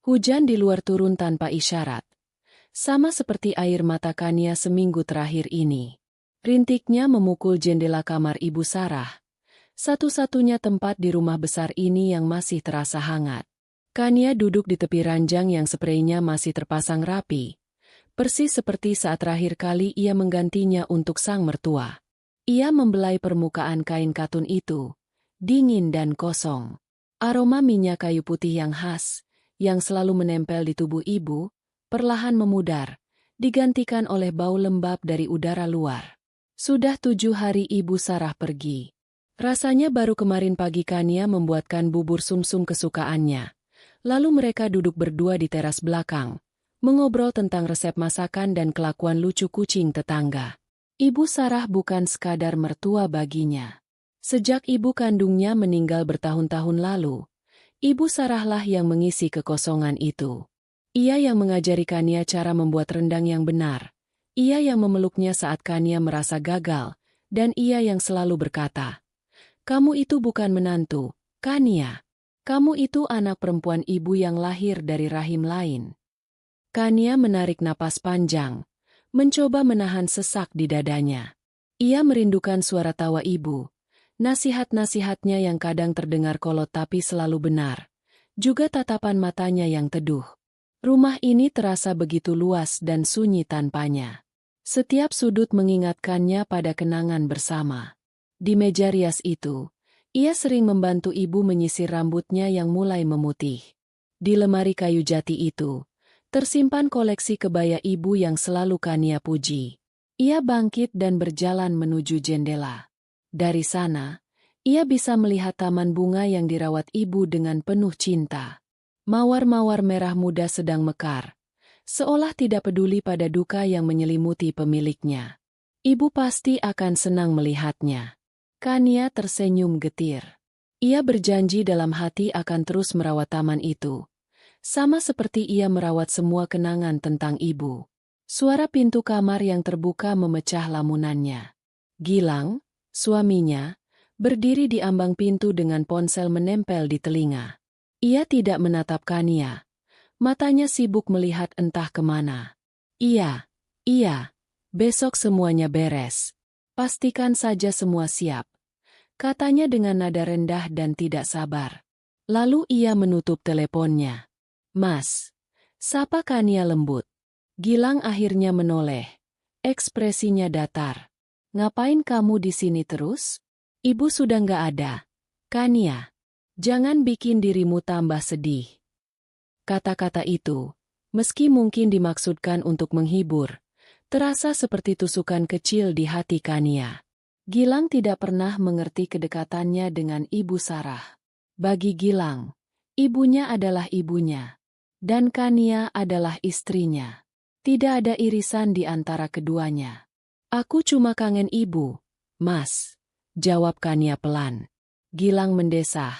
Hujan di luar turun tanpa isyarat. Sama seperti air mata Kania seminggu terakhir ini. Rintiknya memukul jendela kamar Ibu Sarah. Satu-satunya tempat di rumah besar ini yang masih terasa hangat. Kania duduk di tepi ranjang yang spraynya masih terpasang rapi. Persis seperti saat terakhir kali ia menggantinya untuk sang mertua. Ia membelai permukaan kain katun itu. Dingin dan kosong. Aroma minyak kayu putih yang khas, yang selalu menempel di tubuh ibu, perlahan memudar, digantikan oleh bau lembab dari udara luar. Sudah 7 hari Ibu Sarah pergi. Rasanya baru kemarin pagi Kania membuatkan bubur sumsum kesukaannya. Lalu mereka duduk berdua di teras belakang, mengobrol tentang resep masakan dan kelakuan lucu kucing tetangga. Ibu Sarah bukan sekadar mertua baginya. Sejak ibu kandungnya meninggal bertahun-tahun lalu, Ibu Sarahlah yang mengisi kekosongan itu. Ia yang mengajari Kania cara membuat rendang yang benar. Ia yang memeluknya saat Kania merasa gagal, dan ia yang selalu berkata, "Kamu itu bukan menantu, Kania. Kamu itu anak perempuan ibu yang lahir dari rahim lain." Kania menarik napas panjang, mencoba menahan sesak di dadanya. Ia merindukan suara tawa ibu, nasihat-nasihatnya yang kadang terdengar kolot tapi selalu benar, juga tatapan matanya yang teduh. Rumah ini terasa begitu luas dan sunyi tanpanya. Setiap sudut mengingatkannya pada kenangan bersama. Di meja rias itu, ia sering membantu ibu menyisir rambutnya yang mulai memutih. Di lemari kayu jati itu, tersimpan koleksi kebaya ibu yang selalu Kania puji. Ia bangkit dan berjalan menuju jendela. Dari sana, ia bisa melihat taman bunga yang dirawat ibu dengan penuh cinta. Mawar-mawar merah muda sedang mekar, seolah tidak peduli pada duka yang menyelimuti pemiliknya. Ibu pasti akan senang melihatnya. Kania tersenyum getir. Ia berjanji dalam hati akan terus merawat taman itu. Sama seperti ia merawat semua kenangan tentang ibu. Suara pintu kamar yang terbuka memecah lamunannya. Gilang, suaminya, berdiri di ambang pintu dengan ponsel menempel di telinga. Ia tidak menatap Kania. Matanya sibuk melihat entah kemana. Iya, besok semuanya beres. Pastikan saja semua siap. Katanya dengan nada rendah dan tidak sabar. Lalu ia menutup teleponnya. "Mas," sapa Kania lembut. Gilang akhirnya menoleh. Ekspresinya datar. "Ngapain kamu di sini terus? Ibu sudah nggak ada." "Kania, jangan bikin dirimu tambah sedih." Kata-kata itu, meski mungkin dimaksudkan untuk menghibur, terasa seperti tusukan kecil di hati Kania. Gilang tidak pernah mengerti kedekatannya dengan Ibu Sarah. Bagi Gilang, ibunya adalah ibunya. Dan Kania adalah istrinya. Tidak ada irisan di antara keduanya. "Aku cuma kangen ibu, Mas," jawab Kania pelan. Gilang mendesah,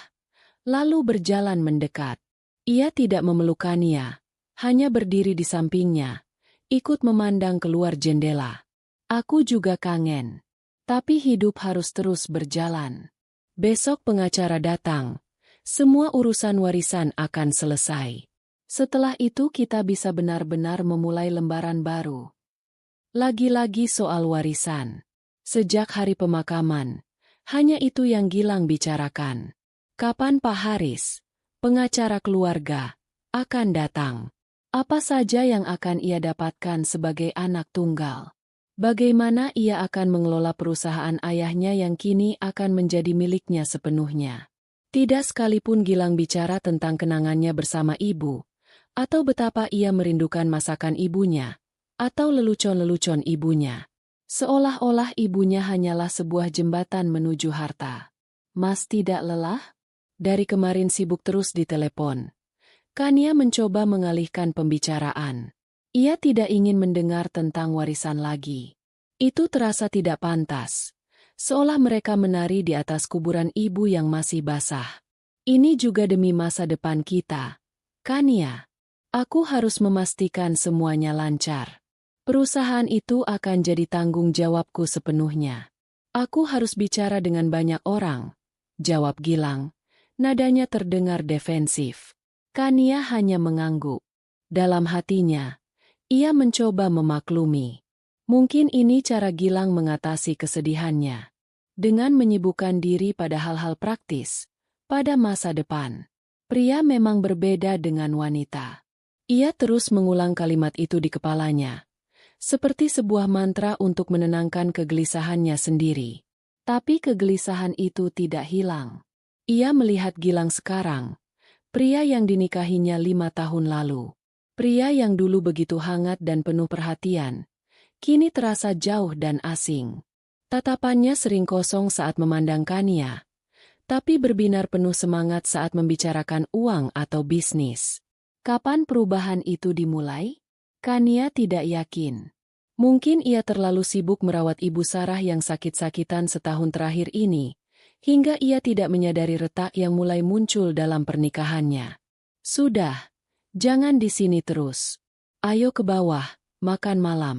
lalu berjalan mendekat. Ia tidak memeluk Kania, hanya berdiri di sampingnya, ikut memandang keluar jendela. "Aku juga kangen. Tapi hidup harus terus berjalan. Besok pengacara datang. Semua urusan warisan akan selesai. Setelah itu kita bisa benar-benar memulai lembaran baru." Lagi-lagi soal warisan. Sejak hari pemakaman, hanya itu yang Gilang bicarakan. Kapan Pak Haris, pengacara keluarga, akan datang? Apa saja yang akan ia dapatkan sebagai anak tunggal? Bagaimana ia akan mengelola perusahaan ayahnya yang kini akan menjadi miliknya sepenuhnya? Tidak sekalipun Gilang bicara tentang kenangannya bersama ibu, atau betapa ia merindukan masakan ibunya, atau lelucon-lelucon ibunya. Seolah-olah ibunya hanyalah sebuah jembatan menuju harta. "Mas tidak lelah?" Dari kemarin sibuk terus di telepon. Kania mencoba mengalihkan pembicaraan. Ia tidak ingin mendengar tentang warisan lagi. Itu terasa tidak pantas. Seolah mereka menari di atas kuburan ibu yang masih basah. "Ini juga demi masa depan kita, Kania. Aku harus memastikan semuanya lancar. Perusahaan itu akan jadi tanggung jawabku sepenuhnya. Aku harus bicara dengan banyak orang," jawab Gilang. Nadanya terdengar defensif. Kania hanya mengangguk. Dalam hatinya, ia mencoba memaklumi. Mungkin ini cara Gilang mengatasi kesedihannya. Dengan menyibukkan diri pada hal-hal praktis, pada masa depan. Pria memang berbeda dengan wanita. Ia terus mengulang kalimat itu di kepalanya. Seperti sebuah mantra untuk menenangkan kegelisahannya sendiri. Tapi kegelisahan itu tidak hilang. Ia melihat Gilang sekarang, pria yang dinikahinya 5 tahun lalu. Pria yang dulu begitu hangat dan penuh perhatian, kini terasa jauh dan asing. Tatapannya sering kosong saat memandang Kania, tapi berbinar penuh semangat saat membicarakan uang atau bisnis. Kapan perubahan itu dimulai? Kania tidak yakin. Mungkin ia terlalu sibuk merawat Ibu Sarah yang sakit-sakitan setahun terakhir ini, hingga ia tidak menyadari retak yang mulai muncul dalam pernikahannya. Sudah, jangan di sini terus. Ayo ke bawah, makan malam,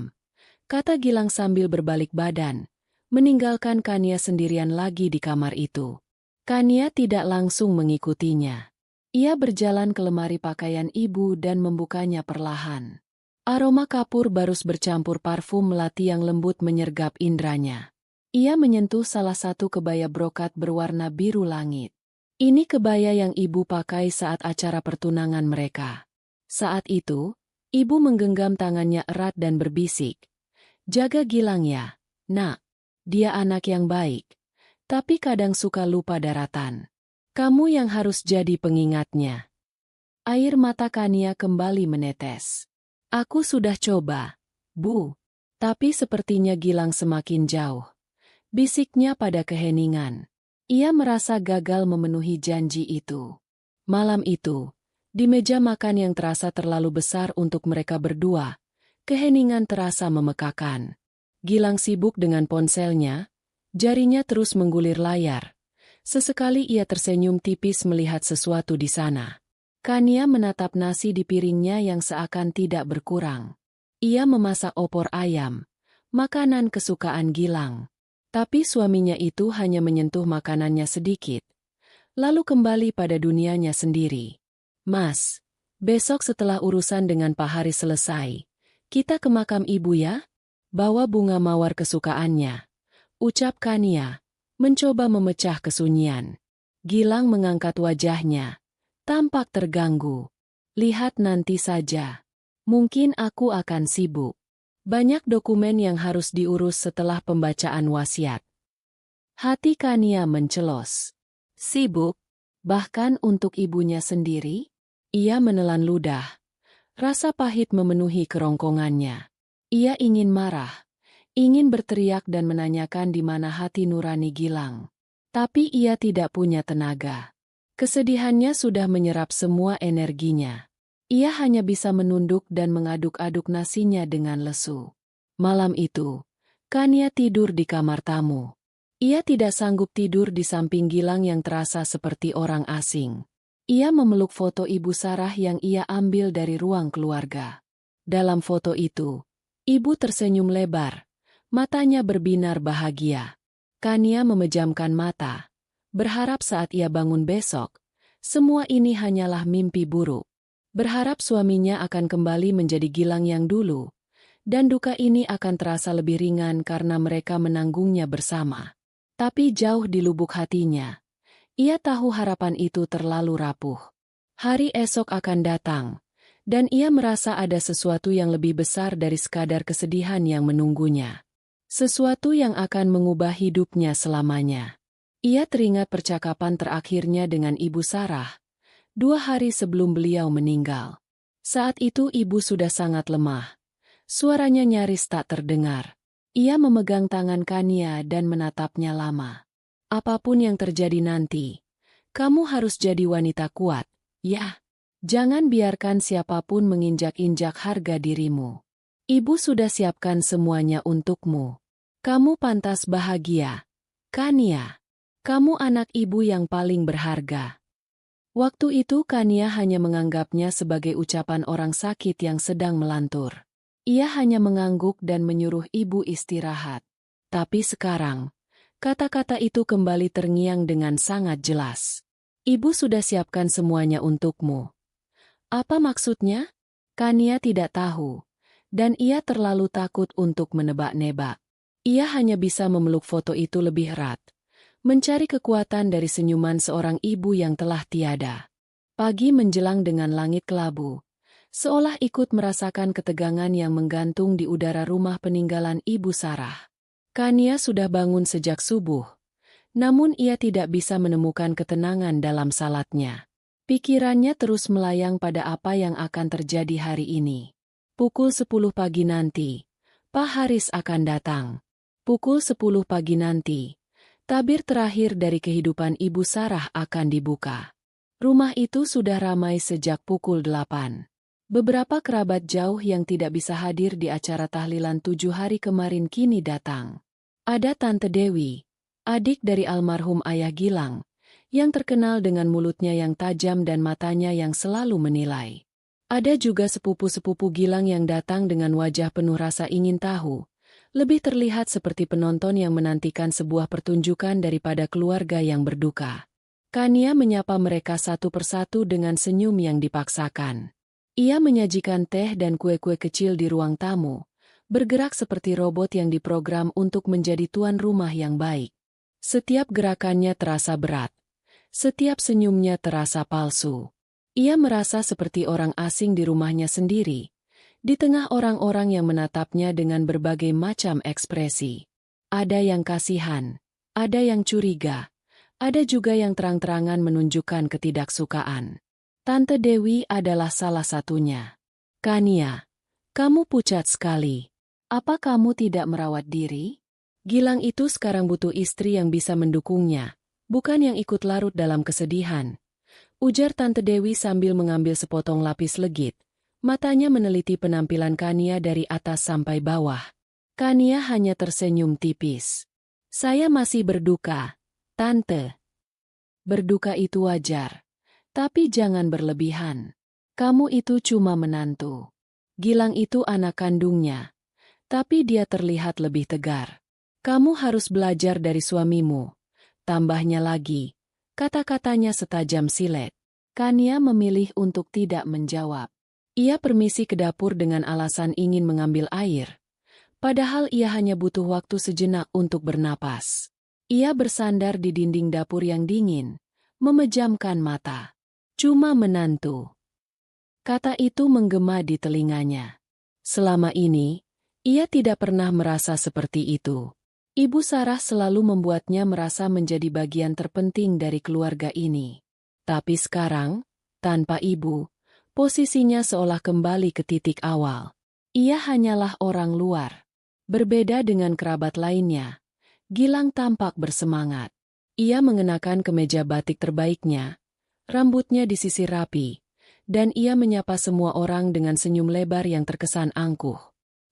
kata Gilang sambil berbalik badan, meninggalkan Kania sendirian lagi di kamar itu. Kania tidak langsung mengikutinya. Ia berjalan ke lemari pakaian ibu dan membukanya perlahan. Aroma kapur barus bercampur parfum melati yang lembut menyergap indranya. Ia menyentuh salah satu kebaya brokat berwarna biru langit. Ini kebaya yang ibu pakai saat acara pertunangan mereka. Saat itu, ibu menggenggam tangannya erat dan berbisik, "Jaga Gilang ya, nak. Dia anak yang baik, tapi kadang suka lupa daratan. Kamu yang harus jadi pengingatnya." Air mata Kania kembali menetes. "Aku sudah coba, Bu. Tapi sepertinya Gilang semakin jauh," bisiknya pada keheningan. Ia merasa gagal memenuhi janji itu. Malam itu, di meja makan yang terasa terlalu besar untuk mereka berdua, keheningan terasa memekakan. Gilang sibuk dengan ponselnya, jarinya terus menggulir layar. Sesekali ia tersenyum tipis melihat sesuatu di sana. Kania menatap nasi di piringnya yang seakan tidak berkurang. Ia memasak opor ayam, makanan kesukaan Gilang. Tapi suaminya itu hanya menyentuh makanannya sedikit, lalu kembali pada dunianya sendiri. "Mas, besok setelah urusan dengan Pak Haris selesai, kita ke makam ibu ya? Bawa bunga mawar kesukaannya," ucap Kania, mencoba memecah kesunyian. Gilang mengangkat wajahnya, tampak terganggu. "Lihat nanti saja. Mungkin aku akan sibuk. Banyak dokumen yang harus diurus setelah pembacaan wasiat." Hati Kania mencelos. Sibuk? Bahkan untuk ibunya sendiri? Ia menelan ludah. Rasa pahit memenuhi kerongkongannya. Ia ingin marah, ingin berteriak dan menanyakan di mana hati nurani Gilang. Tapi ia tidak punya tenaga. Kesedihannya sudah menyerap semua energinya. Ia hanya bisa menunduk dan mengaduk-aduk nasinya dengan lesu. Malam itu, Kania tidur di kamar tamu. Ia tidak sanggup tidur di samping Gilang yang terasa seperti orang asing. Ia memeluk foto Ibu Sarah yang ia ambil dari ruang keluarga. Dalam foto itu, ibu tersenyum lebar, matanya berbinar bahagia. Kania memejamkan mata, berharap saat ia bangun besok, semua ini hanyalah mimpi buruk. Berharap suaminya akan kembali menjadi Gilang yang dulu, dan duka ini akan terasa lebih ringan karena mereka menanggungnya bersama. Tapi jauh di lubuk hatinya, ia tahu harapan itu terlalu rapuh. Hari esok akan datang, dan ia merasa ada sesuatu yang lebih besar dari sekadar kesedihan yang menunggunya. Sesuatu yang akan mengubah hidupnya selamanya. Ia teringat percakapan terakhirnya dengan Ibu Sarah, 2 hari sebelum beliau meninggal. Saat itu ibu sudah sangat lemah. Suaranya nyaris tak terdengar. Ia memegang tangan Kania dan menatapnya lama. "Apapun yang terjadi nanti, kamu harus jadi wanita kuat, ya. Jangan biarkan siapapun menginjak-injak harga dirimu. Ibu sudah siapkan semuanya untukmu. Kamu pantas bahagia, Kania. Kamu anak ibu yang paling berharga." Waktu itu Kania hanya menganggapnya sebagai ucapan orang sakit yang sedang melantur. Ia hanya mengangguk dan menyuruh ibu istirahat. Tapi sekarang, kata-kata itu kembali terngiang dengan sangat jelas. "Ibu sudah siapkan semuanya untukmu. Apa maksudnya? Kania tidak tahu, dan ia terlalu takut untuk menebak-nebak. Ia hanya bisa memeluk foto itu lebih erat, mencari kekuatan dari senyuman seorang ibu yang telah tiada. Pagi menjelang dengan langit kelabu, seolah ikut merasakan ketegangan yang menggantung di udara rumah peninggalan Ibu Sarah. Kania sudah bangun sejak subuh, namun ia tidak bisa menemukan ketenangan dalam salatnya. Pikirannya terus melayang pada apa yang akan terjadi hari ini. Pukul 10 pagi nanti, Pak Haris akan datang. Pukul 10 pagi nanti, tabir terakhir dari kehidupan Ibu Sarah akan dibuka. Rumah itu sudah ramai sejak pukul 8. Beberapa kerabat jauh yang tidak bisa hadir di acara tahlilan 7 hari kemarin kini datang. Ada Tante Dewi, adik dari almarhum Ayah Gilang, yang terkenal dengan mulutnya yang tajam dan matanya yang selalu menilai. Ada juga sepupu-sepupu Gilang yang datang dengan wajah penuh rasa ingin tahu, lebih terlihat seperti penonton yang menantikan sebuah pertunjukan daripada keluarga yang berduka. Kania menyapa mereka satu persatu dengan senyum yang dipaksakan. Ia menyajikan teh dan kue-kue kecil di ruang tamu, bergerak seperti robot yang diprogram untuk menjadi tuan rumah yang baik. Setiap gerakannya terasa berat. Setiap senyumnya terasa palsu. Ia merasa seperti orang asing di rumahnya sendiri, di tengah orang-orang yang menatapnya dengan berbagai macam ekspresi. Ada yang kasihan, ada yang curiga, ada juga yang terang-terangan menunjukkan ketidaksukaan. Tante Dewi adalah salah satunya. Kania, kamu pucat sekali. Apa kamu tidak merawat diri? Gilang itu sekarang butuh istri yang bisa mendukungnya, bukan yang ikut larut dalam kesedihan. Ujar Tante Dewi sambil mengambil sepotong lapis legit. Matanya meneliti penampilan Kania dari atas sampai bawah. Kania hanya tersenyum tipis. Saya masih berduka, Tante. Berduka itu wajar. Tapi jangan berlebihan. Kamu itu cuma menantu. Gilang itu anak kandungnya. Tapi dia terlihat lebih tegar. Kamu harus belajar dari suamimu. Tambahnya lagi, kata-katanya setajam silet. Kania memilih untuk tidak menjawab. Ia permisi ke dapur dengan alasan ingin mengambil air. Padahal ia hanya butuh waktu sejenak untuk bernapas. Ia bersandar di dinding dapur yang dingin, memejamkan mata. Cuma menantu. Kata itu menggema di telinganya. Selama ini, ia tidak pernah merasa seperti itu. Ibu Sarah selalu membuatnya merasa menjadi bagian terpenting dari keluarga ini. Tapi sekarang, tanpa ibu, posisinya seolah kembali ke titik awal. Ia hanyalah orang luar. Berbeda dengan kerabat lainnya, Gilang tampak bersemangat. Ia mengenakan kemeja batik terbaiknya, rambutnya disisir rapi, dan ia menyapa semua orang dengan senyum lebar yang terkesan angkuh.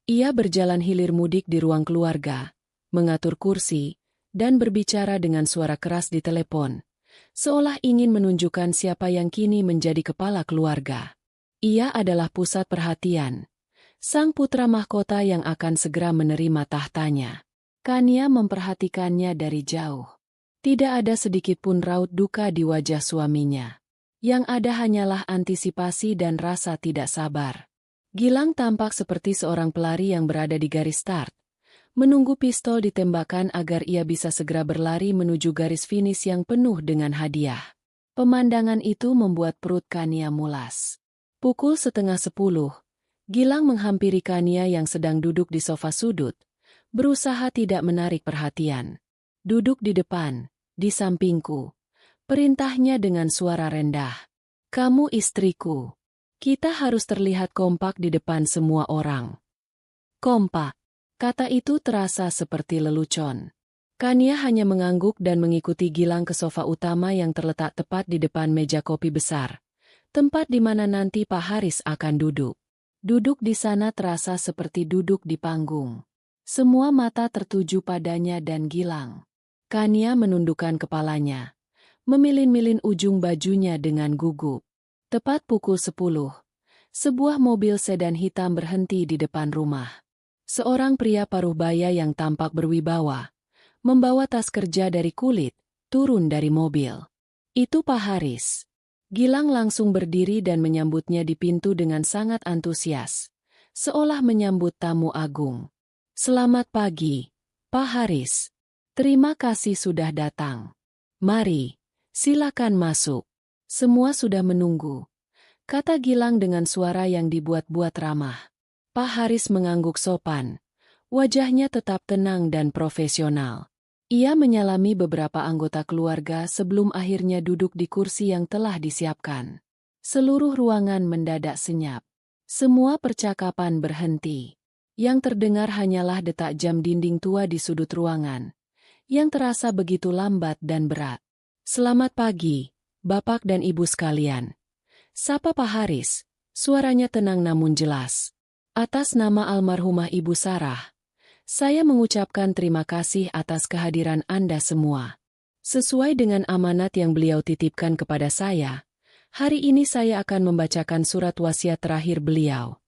Ia berjalan hilir mudik di ruang keluarga, mengatur kursi, dan berbicara dengan suara keras di telepon, seolah ingin menunjukkan siapa yang kini menjadi kepala keluarga. Ia adalah pusat perhatian, sang putra mahkota yang akan segera menerima tahtanya. Kania memperhatikannya dari jauh. Tidak ada sedikit pun raut duka di wajah suaminya. Yang ada hanyalah antisipasi dan rasa tidak sabar. Gilang tampak seperti seorang pelari yang berada di garis start, menunggu pistol ditembakkan agar ia bisa segera berlari menuju garis finish yang penuh dengan hadiah. Pemandangan itu membuat perut Kania mulas. Pukul 9:30, Gilang menghampiri Kania yang sedang duduk di sofa sudut, berusaha tidak menarik perhatian. Duduk di depan, di sampingku. Perintahnya dengan suara rendah. Kamu istriku. Kita harus terlihat kompak di depan semua orang. Kompak. Kata itu terasa seperti lelucon. Kania hanya mengangguk dan mengikuti Gilang ke sofa utama yang terletak tepat di depan meja kopi besar, tempat di mana nanti Pak Haris akan duduk. Duduk di sana terasa seperti duduk di panggung. Semua mata tertuju padanya dan Gilang. Kania menundukkan kepalanya, memilin-milin ujung bajunya dengan gugup. Tepat pukul 10, sebuah mobil sedan hitam berhenti di depan rumah. Seorang pria paruh baya yang tampak berwibawa, membawa tas kerja dari kulit, turun dari mobil. Itu Pak Haris. Gilang langsung berdiri dan menyambutnya di pintu dengan sangat antusias, seolah menyambut tamu agung. "Selamat pagi, Pak Haris. Terima kasih sudah datang. Mari, silakan masuk. Semua sudah menunggu," kata Gilang dengan suara yang dibuat-buat ramah. Pak Haris mengangguk sopan. Wajahnya tetap tenang dan profesional. Ia menyalami beberapa anggota keluarga sebelum akhirnya duduk di kursi yang telah disiapkan. Seluruh ruangan mendadak senyap. Semua percakapan berhenti. Yang terdengar hanyalah detak jam dinding tua di sudut ruangan, yang terasa begitu lambat dan berat. "Selamat pagi, Bapak dan Ibu sekalian," sapa Pak Haris. Suaranya tenang namun jelas. "Atas nama almarhumah Ibu Sarah, saya mengucapkan terima kasih atas kehadiran Anda semua. Sesuai dengan amanat yang beliau titipkan kepada saya, hari ini saya akan membacakan surat wasiat terakhir beliau."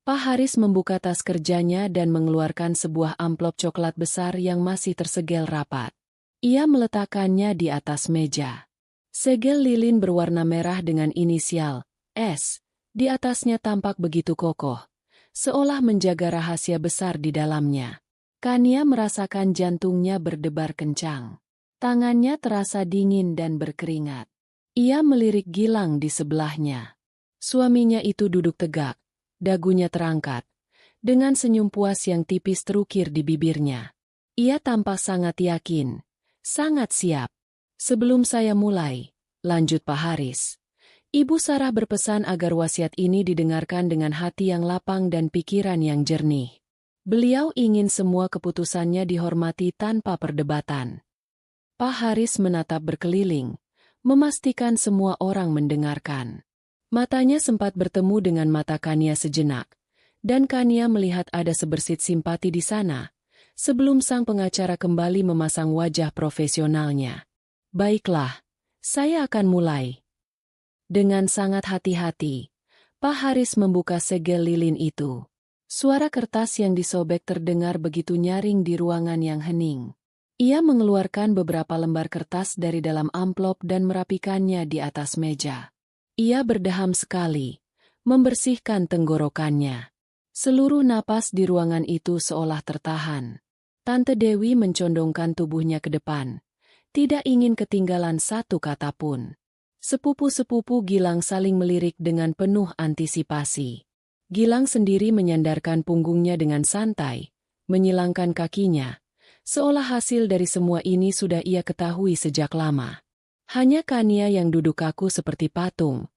Pak Haris membuka tas kerjanya dan mengeluarkan sebuah amplop coklat besar yang masih tersegel rapat. Ia meletakkannya di atas meja. Segel lilin berwarna merah dengan inisial S di atasnya tampak begitu kokoh, seolah menjaga rahasia besar di dalamnya. Kania merasakan jantungnya berdebar kencang. Tangannya terasa dingin dan berkeringat. Ia melirik Gilang di sebelahnya. Suaminya itu duduk tegak, dagunya terangkat, dengan senyum puas yang tipis terukir di bibirnya. Ia tampak sangat yakin, sangat siap. "Sebelum saya mulai," lanjut Pak Haris, "Ibu Sarah berpesan agar wasiat ini didengarkan dengan hati yang lapang dan pikiran yang jernih. Beliau ingin semua keputusannya dihormati tanpa perdebatan." Pak Haris menatap berkeliling, memastikan semua orang mendengarkan. Matanya sempat bertemu dengan mata Kania sejenak, dan Kania melihat ada sebersit simpati di sana, sebelum sang pengacara kembali memasang wajah profesionalnya. "Baiklah, saya akan mulai." Dengan sangat hati-hati, Pak Haris membuka segel lilin itu. Suara kertas yang disobek terdengar begitu nyaring di ruangan yang hening. Ia mengeluarkan beberapa lembar kertas dari dalam amplop dan merapikannya di atas meja. Ia berdeham sekali, membersihkan tenggorokannya. Seluruh napas di ruangan itu seolah tertahan. Tante Dewi mencondongkan tubuhnya ke depan, tidak ingin ketinggalan satu kata pun. Sepupu-sepupu Gilang saling melirik dengan penuh antisipasi. Gilang sendiri menyandarkan punggungnya dengan santai, menyilangkan kakinya, seolah hasil dari semua ini sudah ia ketahui sejak lama. Hanya Kania yang duduk kaku seperti patung,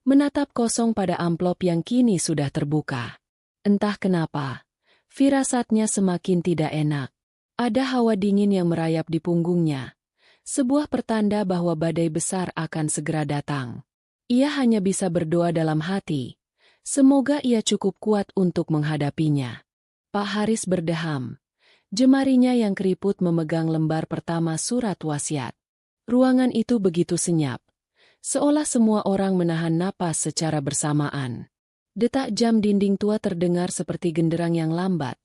menatap kosong pada amplop yang kini sudah terbuka. Entah kenapa, firasatnya semakin tidak enak. Ada hawa dingin yang merayap di punggungnya. Sebuah pertanda bahwa badai besar akan segera datang. Ia hanya bisa berdoa dalam hati. Semoga ia cukup kuat untuk menghadapinya. Pak Haris berdeham. Jemarinya yang keriput memegang lembar pertama surat wasiat. Ruangan itu begitu senyap, seolah semua orang menahan napas secara bersamaan. Detak jam dinding tua terdengar seperti genderang yang lambat,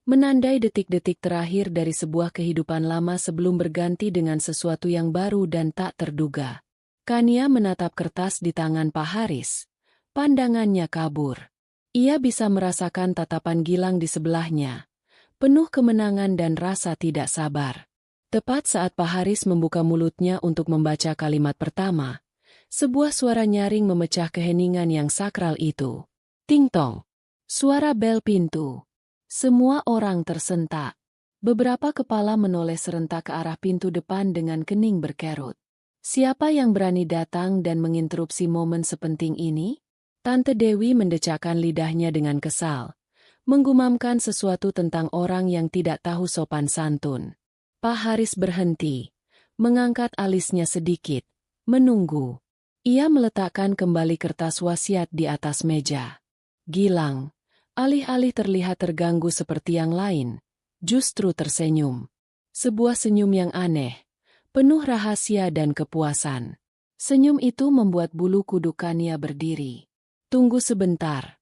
menandai detik-detik terakhir dari sebuah kehidupan lama sebelum berganti dengan sesuatu yang baru dan tak terduga. Kania menatap kertas di tangan Pak Haris. Pandangannya kabur. Ia bisa merasakan tatapan Gilang di sebelahnya, penuh kemenangan dan rasa tidak sabar. Tepat saat Pak Haris membuka mulutnya untuk membaca kalimat pertama, sebuah suara nyaring memecah keheningan yang sakral itu. Ting-tong. Suara bel pintu. Semua orang tersentak. Beberapa kepala menoleh serentak ke arah pintu depan dengan kening berkerut. Siapa yang berani datang dan menginterupsi momen sepenting ini? Tante Dewi mendecakkan lidahnya dengan kesal, menggumamkan sesuatu tentang orang yang tidak tahu sopan santun. Pak Haris berhenti, mengangkat alisnya sedikit, menunggu. Ia meletakkan kembali kertas wasiat di atas meja. Gilang, alih-alih terlihat terganggu seperti yang lain, justru tersenyum. Sebuah senyum yang aneh, penuh rahasia dan kepuasan. Senyum itu membuat bulu kuduk Kania berdiri. "Tunggu sebentar,"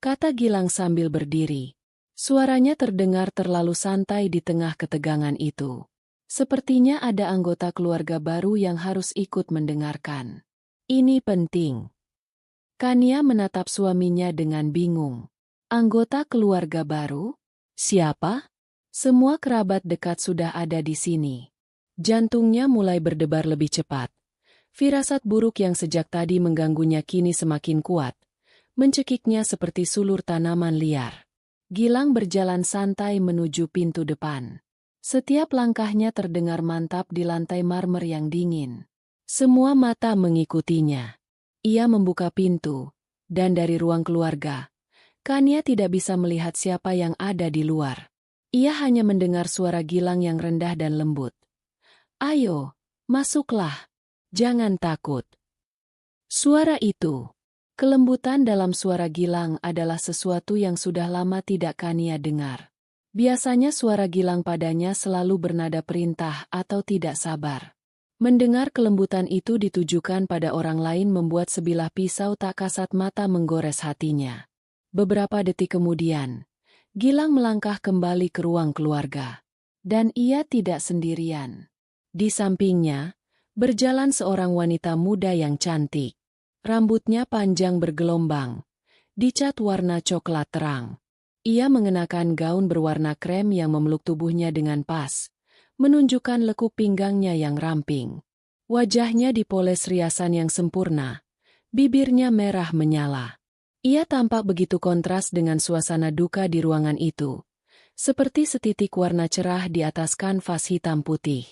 kata Gilang sambil berdiri. Suaranya terdengar terlalu santai di tengah ketegangan itu. Sepertinya ada anggota keluarga baru yang harus ikut mendengarkan. Ini penting. Kania menatap suaminya dengan bingung. Anggota keluarga baru? Siapa? Semua kerabat dekat sudah ada di sini. Jantungnya mulai berdebar lebih cepat. Firasat buruk yang sejak tadi mengganggunya kini semakin kuat, mencekiknya seperti sulur tanaman liar. Gilang berjalan santai menuju pintu depan. Setiap langkahnya terdengar mantap di lantai marmer yang dingin. Semua mata mengikutinya. Ia membuka pintu, dan dari ruang keluarga, Kania tidak bisa melihat siapa yang ada di luar. Ia hanya mendengar suara Gilang yang rendah dan lembut. "Ayo, masuklah. Jangan takut." Suara itu, kelembutan dalam suara Gilang adalah sesuatu yang sudah lama tidak Kania dengar. Biasanya suara Gilang padanya selalu bernada perintah atau tidak sabar. Mendengar kelembutan itu ditujukan pada orang lain membuat sebilah pisau tak kasat mata menggores hatinya. Beberapa detik kemudian, Gilang melangkah kembali ke ruang keluarga. Dan ia tidak sendirian. Di sampingnya, berjalan seorang wanita muda yang cantik. Rambutnya panjang bergelombang, dicat warna coklat terang. Ia mengenakan gaun berwarna krem yang memeluk tubuhnya dengan pas, menunjukkan lekuk pinggangnya yang ramping. Wajahnya dipoles riasan yang sempurna, bibirnya merah menyala. Ia tampak begitu kontras dengan suasana duka di ruangan itu, seperti setitik warna cerah di atas kanvas hitam putih.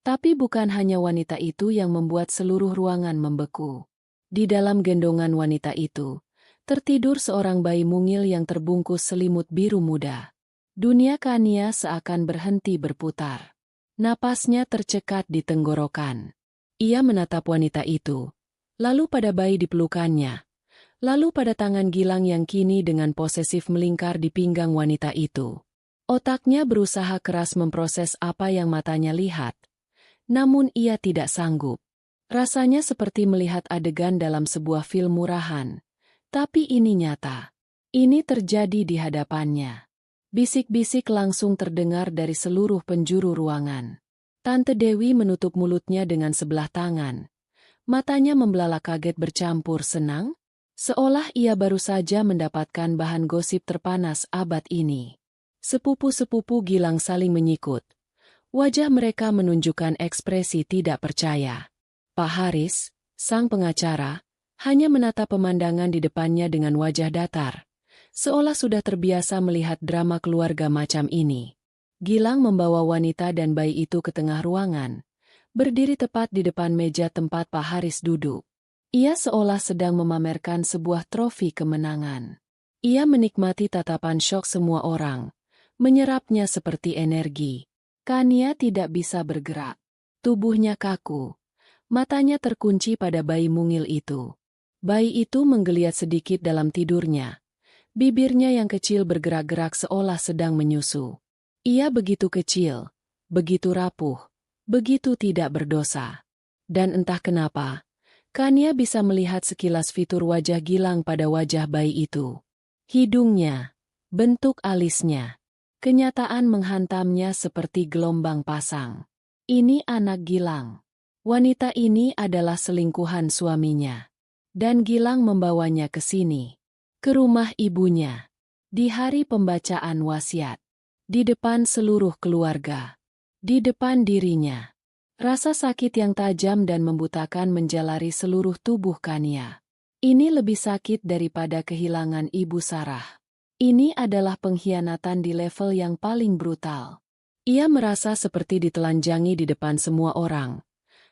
Tapi bukan hanya wanita itu yang membuat seluruh ruangan membeku. Di dalam gendongan wanita itu, tertidur seorang bayi mungil yang terbungkus selimut biru muda. Dunia Kania seakan berhenti berputar. Napasnya tercekat di tenggorokan. Ia menatap wanita itu, lalu pada bayi di pelukannya, lalu pada tangan Gilang yang kini dengan posesif melingkar di pinggang wanita itu. Otaknya berusaha keras memproses apa yang matanya lihat. Namun ia tidak sanggup. Rasanya seperti melihat adegan dalam sebuah film murahan. Tapi ini nyata. Ini terjadi di hadapannya. Bisik-bisik langsung terdengar dari seluruh penjuru ruangan. Tante Dewi menutup mulutnya dengan sebelah tangan. Matanya membelalak kaget bercampur senang, seolah ia baru saja mendapatkan bahan gosip terpanas abad ini. Sepupu-sepupu Gilang saling menyikut. Wajah mereka menunjukkan ekspresi tidak percaya. Pak Haris, sang pengacara, hanya menatap pemandangan di depannya dengan wajah datar, seolah sudah terbiasa melihat drama keluarga macam ini. Gilang membawa wanita dan bayi itu ke tengah ruangan, berdiri tepat di depan meja tempat Pak Haris duduk. Ia seolah sedang memamerkan sebuah trofi kemenangan. Ia menikmati tatapan syok semua orang, menyerapnya seperti energi. Kania tidak bisa bergerak. Tubuhnya kaku. Matanya terkunci pada bayi mungil itu. Bayi itu menggeliat sedikit dalam tidurnya. Bibirnya yang kecil bergerak-gerak seolah sedang menyusu. Ia begitu kecil, begitu rapuh, begitu tidak berdosa. Dan entah kenapa, Kania bisa melihat sekilas fitur wajah Gilang pada wajah bayi itu. Hidungnya, bentuk alisnya. Kenyataan menghantamnya seperti gelombang pasang. Ini anak Gilang. Wanita ini adalah selingkuhan suaminya. Dan Gilang membawanya ke sini. Ke rumah ibunya. Di hari pembacaan wasiat. Di depan seluruh keluarga. Di depan dirinya. Rasa sakit yang tajam dan membutakan menjalari seluruh tubuh Kania. Ini lebih sakit daripada kehilangan Ibu Sarah. Ini adalah pengkhianatan di level yang paling brutal. Ia merasa seperti ditelanjangi di depan semua orang.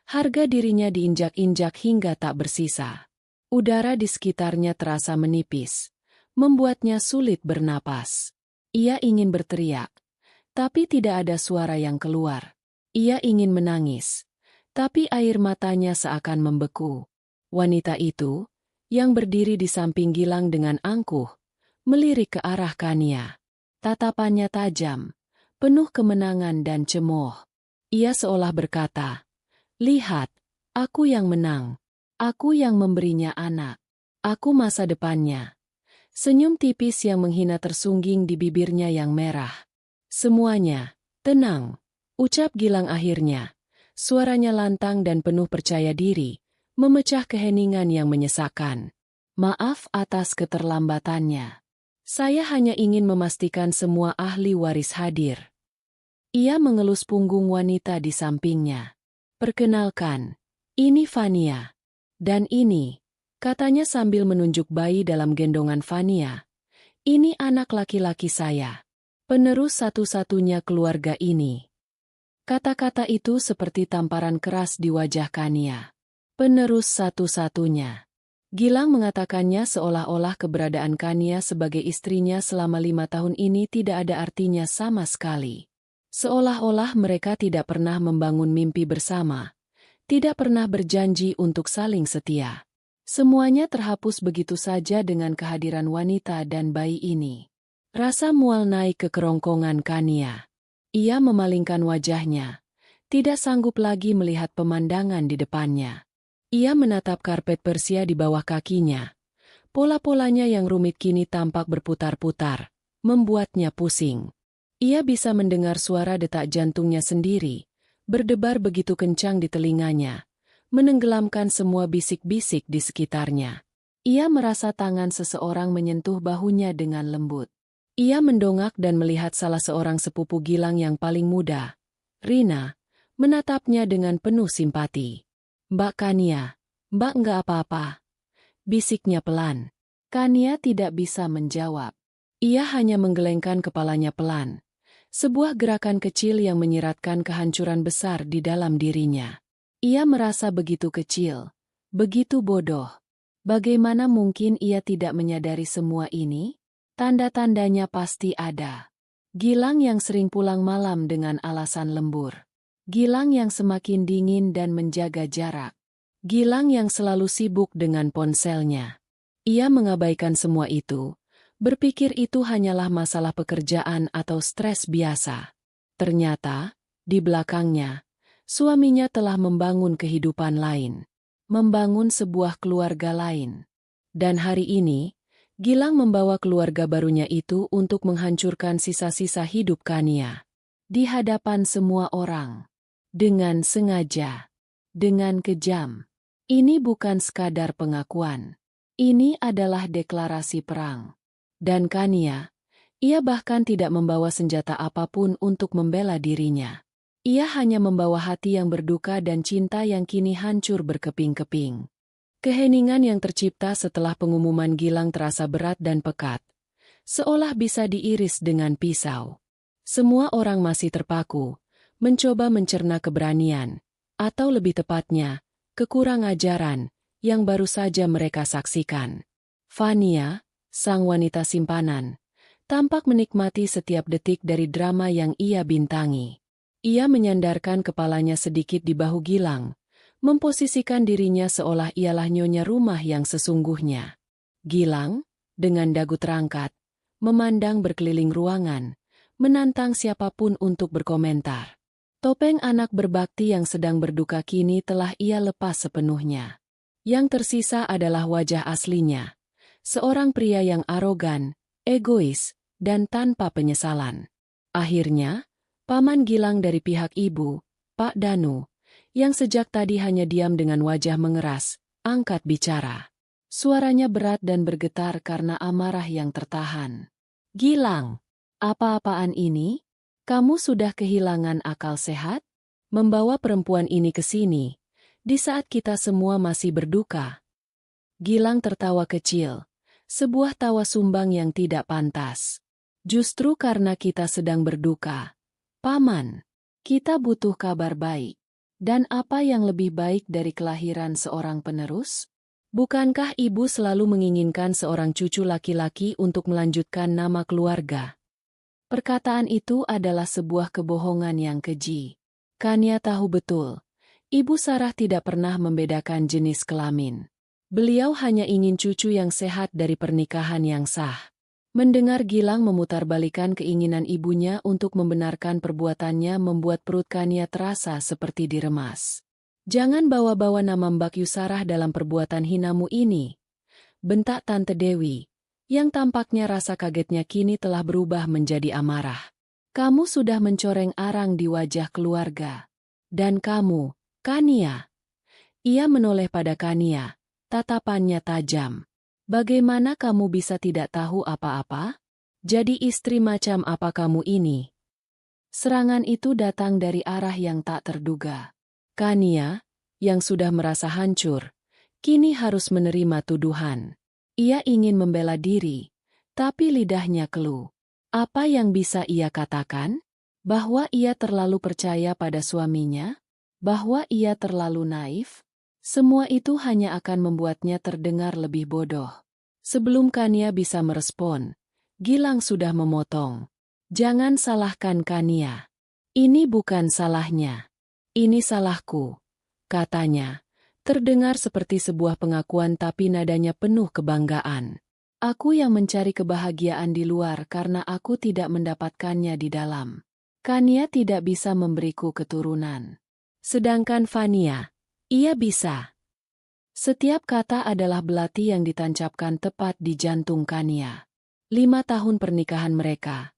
Harga dirinya diinjak-injak hingga tak bersisa. Udara di sekitarnya terasa menipis, membuatnya sulit bernapas. Ia ingin berteriak, tapi tidak ada suara yang keluar. Ia ingin menangis, tapi air matanya seakan membeku. Wanita itu, yang berdiri di samping Gilang dengan angkuh, melirik ke arah Kania. Tatapannya tajam, penuh kemenangan dan cemooh. Ia seolah berkata, "Lihat, aku yang menang. Aku yang memberinya anak. Aku masa depannya." Senyum tipis yang menghina tersungging di bibirnya yang merah. "Semuanya, tenang," ucap Gilang akhirnya. Suaranya lantang dan penuh percaya diri, memecah keheningan yang menyesakkan. Maaf atas keterlambatannya. Saya hanya ingin memastikan semua ahli waris hadir. Ia mengelus punggung wanita di sampingnya. Perkenalkan, ini Vania. Dan ini, katanya sambil menunjuk bayi dalam gendongan Vania. Ini anak laki-laki saya. Penerus satu-satunya keluarga ini. Kata-kata itu seperti tamparan keras di wajah Kania. Penerus satu-satunya. Gilang mengatakannya seolah-olah keberadaan Kania sebagai istrinya selama 5 tahun ini tidak ada artinya sama sekali. Seolah-olah mereka tidak pernah membangun mimpi bersama. Tidak pernah berjanji untuk saling setia. Semuanya terhapus begitu saja dengan kehadiran wanita dan bayi ini. Rasa mual naik ke kerongkongan Kania. Ia memalingkan wajahnya. Tidak sanggup lagi melihat pemandangan di depannya. Ia menatap karpet persia di bawah kakinya. Pola-polanya yang rumit kini tampak berputar-putar, membuatnya pusing. Ia bisa mendengar suara detak jantungnya sendiri, berdebar begitu kencang di telinganya, menenggelamkan semua bisik-bisik di sekitarnya. Ia merasa tangan seseorang menyentuh bahunya dengan lembut. Ia mendongak dan melihat salah seorang sepupu Gilang yang paling muda, Rina, menatapnya dengan penuh simpati. "Mbak Kania, Mbak nggak apa-apa," bisiknya pelan. Kania tidak bisa menjawab. Ia hanya menggelengkan kepalanya pelan. Sebuah gerakan kecil yang menyiratkan kehancuran besar di dalam dirinya. Ia merasa begitu kecil, begitu bodoh. Bagaimana mungkin ia tidak menyadari semua ini? Tanda-tandanya pasti ada. Gilang yang sering pulang malam dengan alasan lembur. Gilang yang semakin dingin dan menjaga jarak. Gilang yang selalu sibuk dengan ponselnya. Ia mengabaikan semua itu, berpikir itu hanyalah masalah pekerjaan atau stres biasa. Ternyata, di belakangnya, suaminya telah membangun kehidupan lain. Membangun sebuah keluarga lain. Dan hari ini, Gilang membawa keluarga barunya itu untuk menghancurkan sisa-sisa hidup Kania. Di hadapan semua orang. Dengan sengaja. Dengan kejam. Ini bukan sekadar pengakuan. Ini adalah deklarasi perang. Dan Kania, ia bahkan tidak membawa senjata apapun untuk membela dirinya. Ia hanya membawa hati yang berduka dan cinta yang kini hancur berkeping-keping. Keheningan yang tercipta setelah pengumuman Gilang terasa berat dan pekat, seolah bisa diiris dengan pisau. Semua orang masih terpaku, mencoba mencerna keberanian, atau lebih tepatnya, kekurang-ajaran, yang baru saja mereka saksikan. Vania, sang wanita simpanan, tampak menikmati setiap detik dari drama yang ia bintangi. Ia menyandarkan kepalanya sedikit di bahu Gilang, memposisikan dirinya seolah ialah nyonya rumah yang sesungguhnya. Gilang, dengan dagu terangkat, memandang berkeliling ruangan, menantang siapapun untuk berkomentar. Topeng anak berbakti yang sedang berduka kini telah ia lepas sepenuhnya. Yang tersisa adalah wajah aslinya. Seorang pria yang arogan, egois, dan tanpa penyesalan. Akhirnya, paman Gilang dari pihak ibu, Pak Danu, yang sejak tadi hanya diam dengan wajah mengeras, angkat bicara. Suaranya berat dan bergetar karena amarah yang tertahan. "Gilang, apa-apaan ini? Kamu sudah kehilangan akal sehat? Membawa perempuan ini ke sini, di saat kita semua masih berduka." Gilang tertawa kecil, sebuah tawa sumbang yang tidak pantas. "Justru karena kita sedang berduka, Paman, kita butuh kabar baik. Dan apa yang lebih baik dari kelahiran seorang penerus? Bukankah ibu selalu menginginkan seorang cucu laki-laki untuk melanjutkan nama keluarga?" Perkataan itu adalah sebuah kebohongan yang keji. Kania tahu betul, Ibu Sarah tidak pernah membedakan jenis kelamin. Beliau hanya ingin cucu yang sehat dari pernikahan yang sah. Mendengar Gilang memutarbalikkan keinginan ibunya untuk membenarkan perbuatannya membuat perut Kania terasa seperti diremas. "Jangan bawa-bawa nama Mbak Yusarah dalam perbuatan hinamu ini," bentak Tante Dewi, yang tampaknya rasa kagetnya kini telah berubah menjadi amarah. "Kamu sudah mencoreng arang di wajah keluarga. Dan kamu, Kania, Ia menoleh pada Kania, tatapannya tajam. Bagaimana kamu bisa tidak tahu apa-apa? Jadi istri macam apa kamu ini? Serangan itu datang dari arah yang tak terduga. Kania, yang sudah merasa hancur, kini harus menerima tuduhan. Ia ingin membela diri, tapi lidahnya keluh. Apa yang bisa ia katakan? Bahwa ia terlalu percaya pada suaminya? Bahwa ia terlalu naif? Semua itu hanya akan membuatnya terdengar lebih bodoh. Sebelum Kania bisa merespon, Gilang sudah memotong. Jangan salahkan Kania. Ini bukan salahnya. Ini salahku, katanya. Terdengar seperti sebuah pengakuan tapi nadanya penuh kebanggaan. Aku yang mencari kebahagiaan di luar karena aku tidak mendapatkannya di dalam. Kania tidak bisa memberiku keturunan. Sedangkan Fania, ia bisa. Setiap kata adalah belati yang ditancapkan tepat di jantung Kania. 5 tahun pernikahan mereka.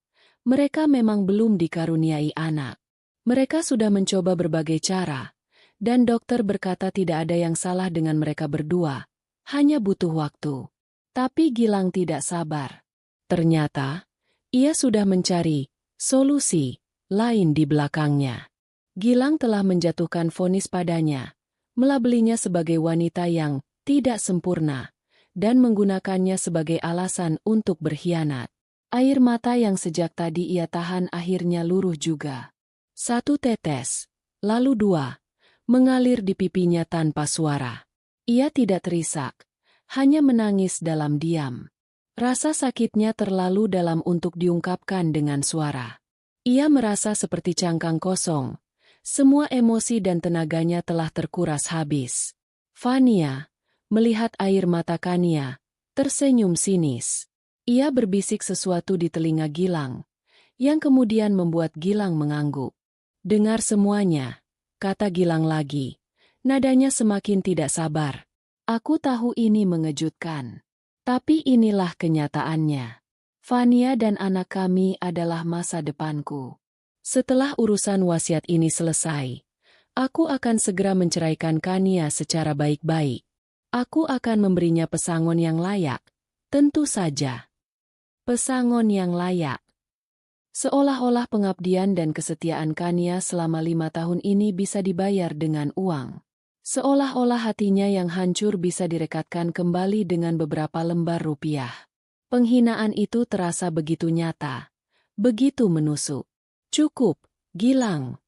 Mereka memang belum dikaruniai anak. Mereka sudah mencoba berbagai cara. Dan dokter berkata tidak ada yang salah dengan mereka berdua. Hanya butuh waktu. Tapi Gilang tidak sabar. Ternyata, ia sudah mencari solusi lain di belakangnya. Gilang telah menjatuhkan vonis padanya, melabelinya sebagai wanita yang tidak sempurna, dan menggunakannya sebagai alasan untuk berkhianat. Air mata yang sejak tadi ia tahan akhirnya luruh juga. 1 tetes, lalu 2, mengalir di pipinya tanpa suara. Ia tidak terisak, hanya menangis dalam diam. Rasa sakitnya terlalu dalam untuk diungkapkan dengan suara. Ia merasa seperti cangkang kosong. Semua emosi dan tenaganya telah terkuras habis. Fania, melihat air mata Kania, tersenyum sinis. Ia berbisik sesuatu di telinga Gilang, yang kemudian membuat Gilang mengangguk. Dengar semuanya, kata Gilang lagi. Nadanya semakin tidak sabar. Aku tahu ini mengejutkan. Tapi inilah kenyataannya. Fania dan anak kami adalah masa depanku. Setelah urusan wasiat ini selesai, aku akan segera menceraikan Kania secara baik-baik. Aku akan memberinya pesangon yang layak. Tentu saja. Pesangon yang layak. Seolah-olah pengabdian dan kesetiaan Kania selama 5 tahun ini bisa dibayar dengan uang. Seolah-olah hatinya yang hancur bisa direkatkan kembali dengan beberapa lembar rupiah. Penghinaan itu terasa begitu nyata, begitu menusuk. Cukup, Gilang.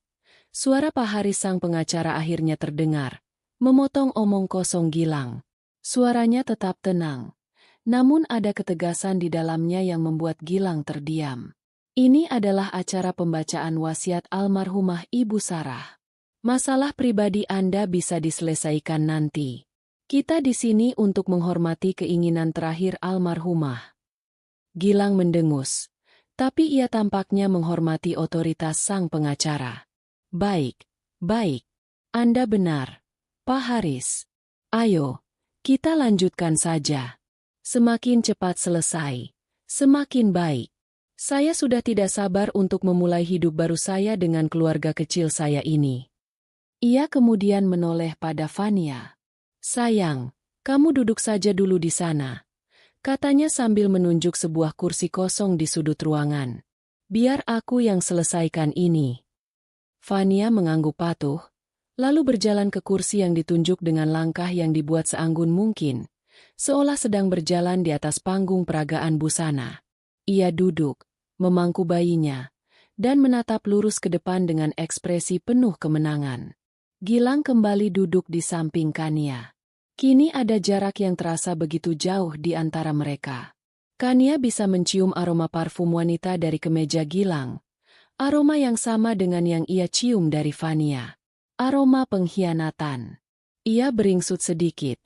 Suara Pak Haris sang pengacara akhirnya terdengar, memotong omong kosong Gilang. Suaranya tetap tenang, namun ada ketegasan di dalamnya yang membuat Gilang terdiam. Ini adalah acara pembacaan wasiat almarhumah Ibu Sarah. Masalah pribadi Anda bisa diselesaikan nanti. Kita di sini untuk menghormati keinginan terakhir almarhumah. Gilang mendengus. Tapi ia tampaknya menghormati otoritas sang pengacara. Baik, baik. Anda benar, Pak Haris. Ayo, kita lanjutkan saja. Semakin cepat selesai, semakin baik. Saya sudah tidak sabar untuk memulai hidup baru saya dengan keluarga kecil saya ini. Ia kemudian menoleh pada Fania. Sayang, kamu duduk saja dulu di sana. Katanya sambil menunjuk sebuah kursi kosong di sudut ruangan. Biar aku yang selesaikan ini. Fania mengangguk patuh, lalu berjalan ke kursi yang ditunjuk dengan langkah yang dibuat seanggun mungkin, seolah sedang berjalan di atas panggung peragaan busana. Ia duduk, memangku bayinya, dan menatap lurus ke depan dengan ekspresi penuh kemenangan. Gilang kembali duduk di samping Kania. Kini ada jarak yang terasa begitu jauh di antara mereka. Kania bisa mencium aroma parfum wanita dari kemeja Gilang. Aroma yang sama dengan yang ia cium dari Fania. Aroma pengkhianatan. Ia beringsut sedikit,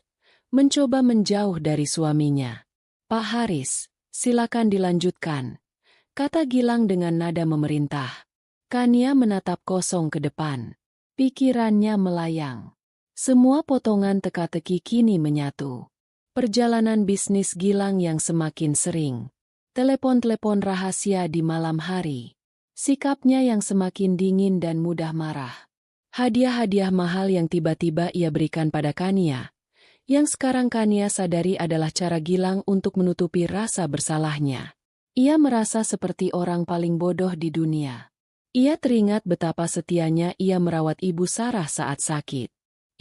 mencoba menjauh dari suaminya. Pak Haris, silakan dilanjutkan, kata Gilang dengan nada memerintah. Kania menatap kosong ke depan. Pikirannya melayang. Semua potongan teka-teki kini menyatu. Perjalanan bisnis Gilang yang semakin sering. Telepon-telepon rahasia di malam hari. Sikapnya yang semakin dingin dan mudah marah. Hadiah-hadiah mahal yang tiba-tiba ia berikan pada Kania. Yang sekarang Kania sadari adalah cara Gilang untuk menutupi rasa bersalahnya. Ia merasa seperti orang paling bodoh di dunia. Ia teringat betapa setianya ia merawat Ibu Sarah saat sakit.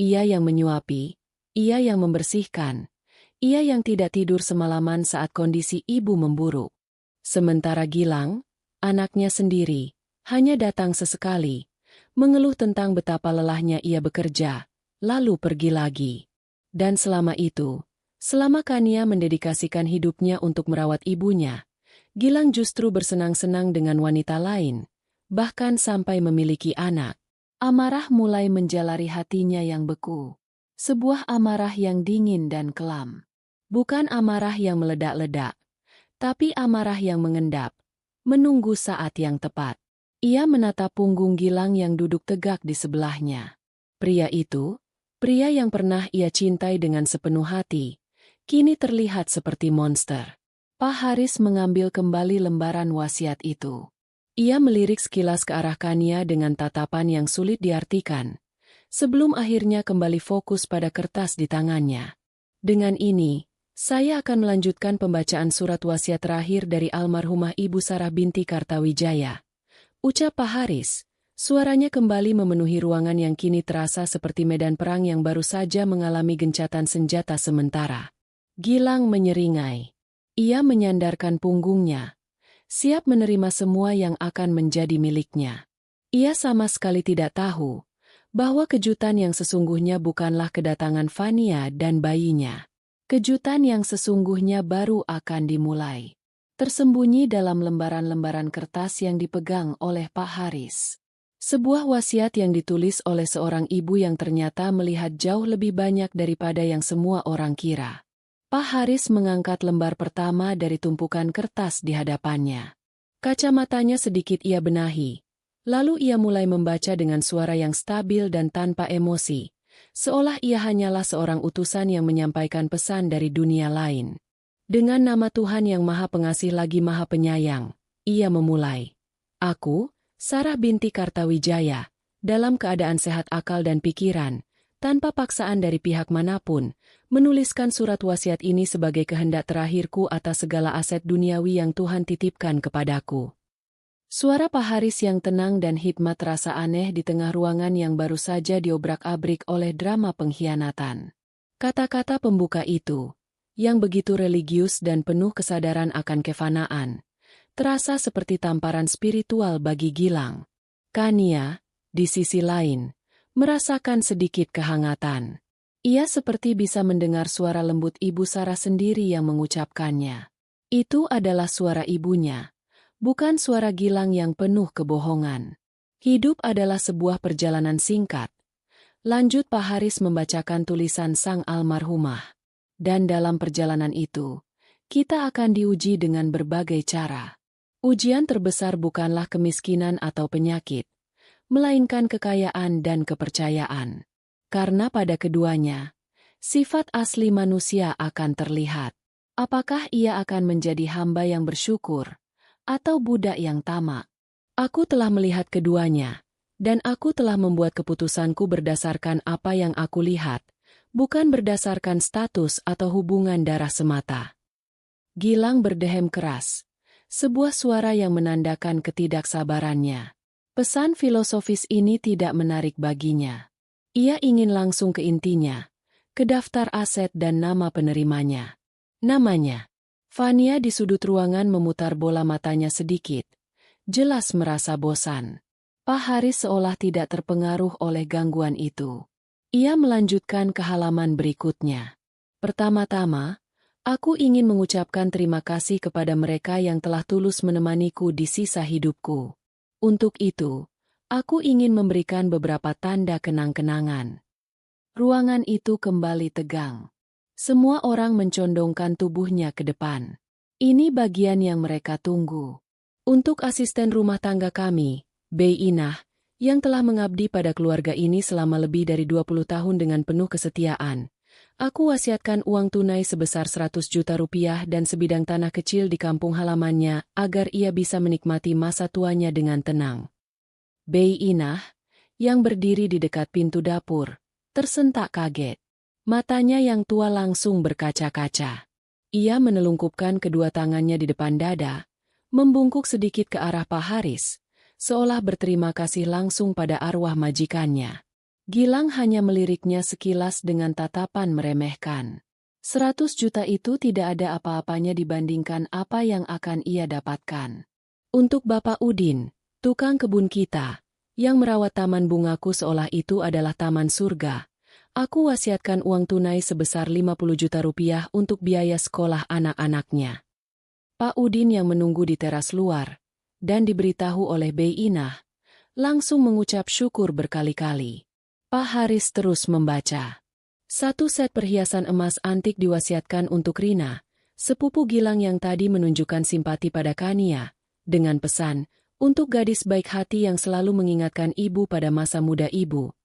Ia yang menyuapi, ia yang membersihkan, ia yang tidak tidur semalaman saat kondisi ibu memburuk. Sementara Gilang, anaknya sendiri, hanya datang sesekali, mengeluh tentang betapa lelahnya ia bekerja, lalu pergi lagi. Dan selama itu, selama Kania mendedikasikan hidupnya untuk merawat ibunya, Gilang justru bersenang-senang dengan wanita lain, bahkan sampai memiliki anak. Amarah mulai menjalari hatinya yang beku. Sebuah amarah yang dingin dan kelam. Bukan amarah yang meledak-ledak, tapi amarah yang mengendap, menunggu saat yang tepat. Ia menatap punggung Gilang yang duduk tegak di sebelahnya. Pria itu, pria yang pernah ia cintai dengan sepenuh hati, kini terlihat seperti monster. Pak Haris mengambil kembali lembaran wasiat itu. Ia melirik sekilas ke arah Kania dengan tatapan yang sulit diartikan, sebelum akhirnya kembali fokus pada kertas di tangannya. Dengan ini, saya akan melanjutkan pembacaan surat wasiat terakhir dari almarhumah Ibu Sarah binti Kartawijaya. Ucap Pak Haris. Suaranya kembali memenuhi ruangan yang kini terasa seperti medan perang yang baru saja mengalami gencatan senjata sementara. Gilang menyeringai. Ia menyandarkan punggungnya, siap menerima semua yang akan menjadi miliknya. Ia sama sekali tidak tahu bahwa kejutan yang sesungguhnya bukanlah kedatangan Fania dan bayinya. Kejutan yang sesungguhnya baru akan dimulai. Tersembunyi dalam lembaran-lembaran kertas yang dipegang oleh Pak Haris. Sebuah wasiat yang ditulis oleh seorang ibu yang ternyata melihat jauh lebih banyak daripada yang semua orang kira. Pak Haris mengangkat lembar pertama dari tumpukan kertas di hadapannya. Kacamatanya sedikit ia benahi. Lalu ia mulai membaca dengan suara yang stabil dan tanpa emosi, seolah ia hanyalah seorang utusan yang menyampaikan pesan dari dunia lain. Dengan nama Tuhan yang Maha Pengasih lagi Maha Penyayang, ia memulai. Aku, Sarah binti Kartawijaya, dalam keadaan sehat akal dan pikiran, tanpa paksaan dari pihak manapun, menuliskan surat wasiat ini sebagai kehendak terakhirku atas segala aset duniawi yang Tuhan titipkan kepadaku. Suara Pak Haris yang tenang dan hikmat terasa aneh di tengah ruangan yang baru saja diobrak-abrik oleh drama pengkhianatan. Kata-kata pembuka itu, yang begitu religius dan penuh kesadaran akan kefanaan, terasa seperti tamparan spiritual bagi Gilang. Kania, di sisi lain, merasakan sedikit kehangatan. Ia seperti bisa mendengar suara lembut Ibu Sarah sendiri yang mengucapkannya. Itu adalah suara ibunya, bukan suara Gilang yang penuh kebohongan. Hidup adalah sebuah perjalanan singkat. Lanjut Pak Haris membacakan tulisan sang almarhumah. Dan dalam perjalanan itu, kita akan diuji dengan berbagai cara. Ujian terbesar bukanlah kemiskinan atau penyakit, melainkan kekayaan dan kepercayaan. Karena pada keduanya, sifat asli manusia akan terlihat. Apakah ia akan menjadi hamba yang bersyukur, atau budak yang tamak? Aku telah melihat keduanya, dan aku telah membuat keputusanku berdasarkan apa yang aku lihat, bukan berdasarkan status atau hubungan darah semata. Gilang berdehem keras. Sebuah suara yang menandakan ketidaksabarannya. Pesan filosofis ini tidak menarik baginya. Ia ingin langsung ke intinya, ke daftar aset dan nama penerimanya. Namanya. Fania di sudut ruangan memutar bola matanya sedikit. Jelas merasa bosan. Pak Haris seolah tidak terpengaruh oleh gangguan itu. Ia melanjutkan ke halaman berikutnya. Pertama-tama, aku ingin mengucapkan terima kasih kepada mereka yang telah tulus menemaniku di sisa hidupku. Untuk itu, aku ingin memberikan beberapa tanda kenang-kenangan. Ruangan itu kembali tegang. Semua orang mencondongkan tubuhnya ke depan. Ini bagian yang mereka tunggu. Untuk asisten rumah tangga kami, Bey Inah, yang telah mengabdi pada keluarga ini selama lebih dari 20 tahun dengan penuh kesetiaan, aku wasiatkan uang tunai sebesar 100 juta rupiah dan sebidang tanah kecil di kampung halamannya agar ia bisa menikmati masa tuanya dengan tenang. Bey Inah, yang berdiri di dekat pintu dapur, tersentak kaget. Matanya yang tua langsung berkaca-kaca. Ia menelungkupkan kedua tangannya di depan dada, membungkuk sedikit ke arah Pak Haris, seolah berterima kasih langsung pada arwah majikannya. Gilang hanya meliriknya sekilas dengan tatapan meremehkan. 100 juta itu tidak ada apa-apanya dibandingkan apa yang akan ia dapatkan. Untuk Bapak Udin, tukang kebun kita, yang merawat taman bungaku seolah itu adalah taman surga, aku wasiatkan uang tunai sebesar 50 juta rupiah untuk biaya sekolah anak-anaknya. Pak Udin yang menunggu di teras luar, dan diberitahu oleh Bei Inah, langsung mengucap syukur berkali-kali. Pak Haris terus membaca. 1 set perhiasan emas antik diwasiatkan untuk Rina, sepupu Gilang yang tadi menunjukkan simpati pada Kania, dengan pesan, untuk gadis baik hati yang selalu mengingatkan ibu pada masa muda ibu.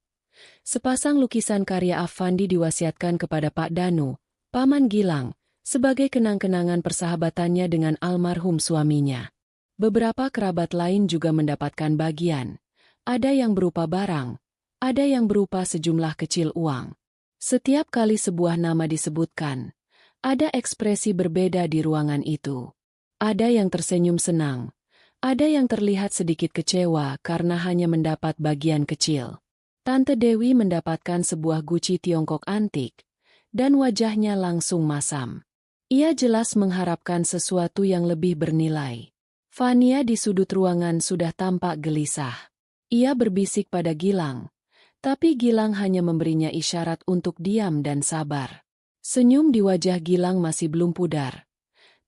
Sepasang lukisan karya Affandi diwasiatkan kepada Pak Danu, paman Gilang, sebagai kenang-kenangan persahabatannya dengan almarhum suaminya. Beberapa kerabat lain juga mendapatkan bagian. Ada yang berupa barang, ada yang berupa sejumlah kecil uang. Setiap kali sebuah nama disebutkan, ada ekspresi berbeda di ruangan itu. Ada yang tersenyum senang, ada yang terlihat sedikit kecewa karena hanya mendapat bagian kecil. Tante Dewi mendapatkan sebuah guci Tiongkok antik, dan wajahnya langsung masam. Ia jelas mengharapkan sesuatu yang lebih bernilai. Fania di sudut ruangan sudah tampak gelisah. Ia berbisik pada Gilang, tapi Gilang hanya memberinya isyarat untuk diam dan sabar. Senyum di wajah Gilang masih belum pudar,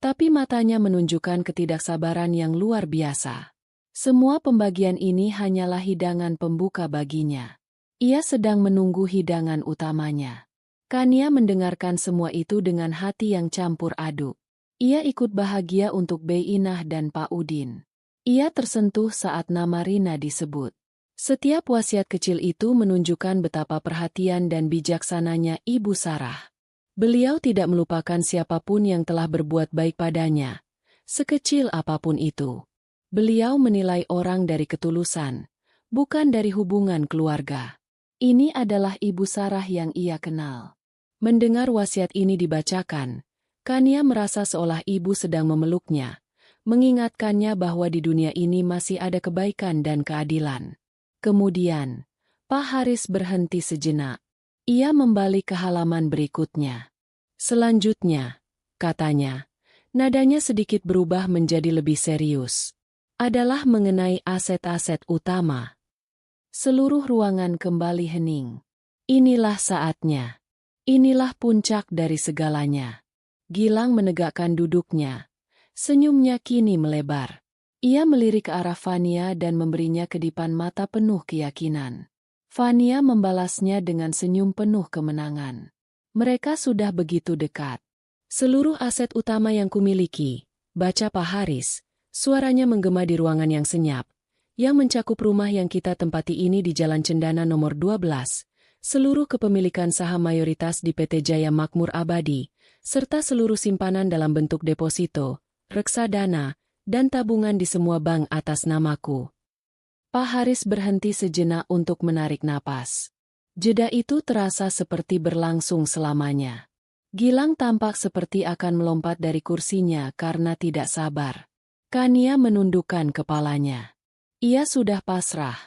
tapi matanya menunjukkan ketidaksabaran yang luar biasa. Semua pembagian ini hanyalah hidangan pembuka baginya. Ia sedang menunggu hidangan utamanya. Kania mendengarkan semua itu dengan hati yang campur aduk. Ia ikut bahagia untuk Bei Inah dan Pak Udin. Ia tersentuh saat nama Rina disebut. Setiap wasiat kecil itu menunjukkan betapa perhatian dan bijaksananya Ibu Sarah. Beliau tidak melupakan siapapun yang telah berbuat baik padanya, sekecil apapun itu. Beliau menilai orang dari ketulusan, bukan dari hubungan keluarga. Ini adalah Ibu Sarah yang ia kenal. Mendengar wasiat ini dibacakan, Kania merasa seolah ibu sedang memeluknya, mengingatkannya bahwa di dunia ini masih ada kebaikan dan keadilan. Kemudian, Pak Haris berhenti sejenak. Ia membalik ke halaman berikutnya. Selanjutnya, katanya, nadanya sedikit berubah menjadi lebih serius. Adalah mengenai aset-aset utama. Seluruh ruangan kembali hening. Inilah saatnya. Inilah puncak dari segalanya. Gilang menegakkan duduknya. Senyumnya kini melebar. Ia melirik ke arah Fania dan memberinya kedipan mata penuh keyakinan. Fania membalasnya dengan senyum penuh kemenangan. Mereka sudah begitu dekat. Seluruh aset utama yang kumiliki, baca Pak Haris, suaranya menggema di ruangan yang senyap, yang mencakup rumah yang kita tempati ini di Jalan Cendana nomor 12, seluruh kepemilikan saham mayoritas di PT Jaya Makmur Abadi, serta seluruh simpanan dalam bentuk deposito, reksadana, dan tabungan di semua bank atas namaku. Pak Haris berhenti sejenak untuk menarik napas. Jeda itu terasa seperti berlangsung selamanya. Gilang tampak seperti akan melompat dari kursinya karena tidak sabar. Kania menundukkan kepalanya. Ia sudah pasrah.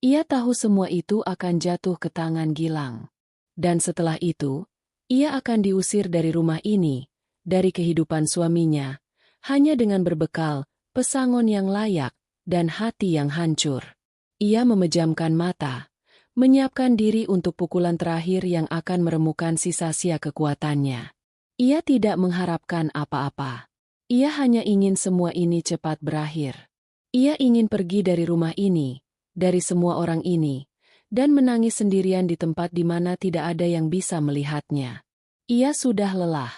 Ia tahu semua itu akan jatuh ke tangan Gilang. Dan setelah itu, ia akan diusir dari rumah ini, dari kehidupan suaminya, hanya dengan berbekal pesangon yang layak dan hati yang hancur. Ia memejamkan mata, menyiapkan diri untuk pukulan terakhir yang akan meremukkan sisa-sia kekuatannya. Ia tidak mengharapkan apa-apa. Ia hanya ingin semua ini cepat berakhir. Ia ingin pergi dari rumah ini, dari semua orang ini, dan menangis sendirian di tempat di mana tidak ada yang bisa melihatnya. Ia sudah lelah,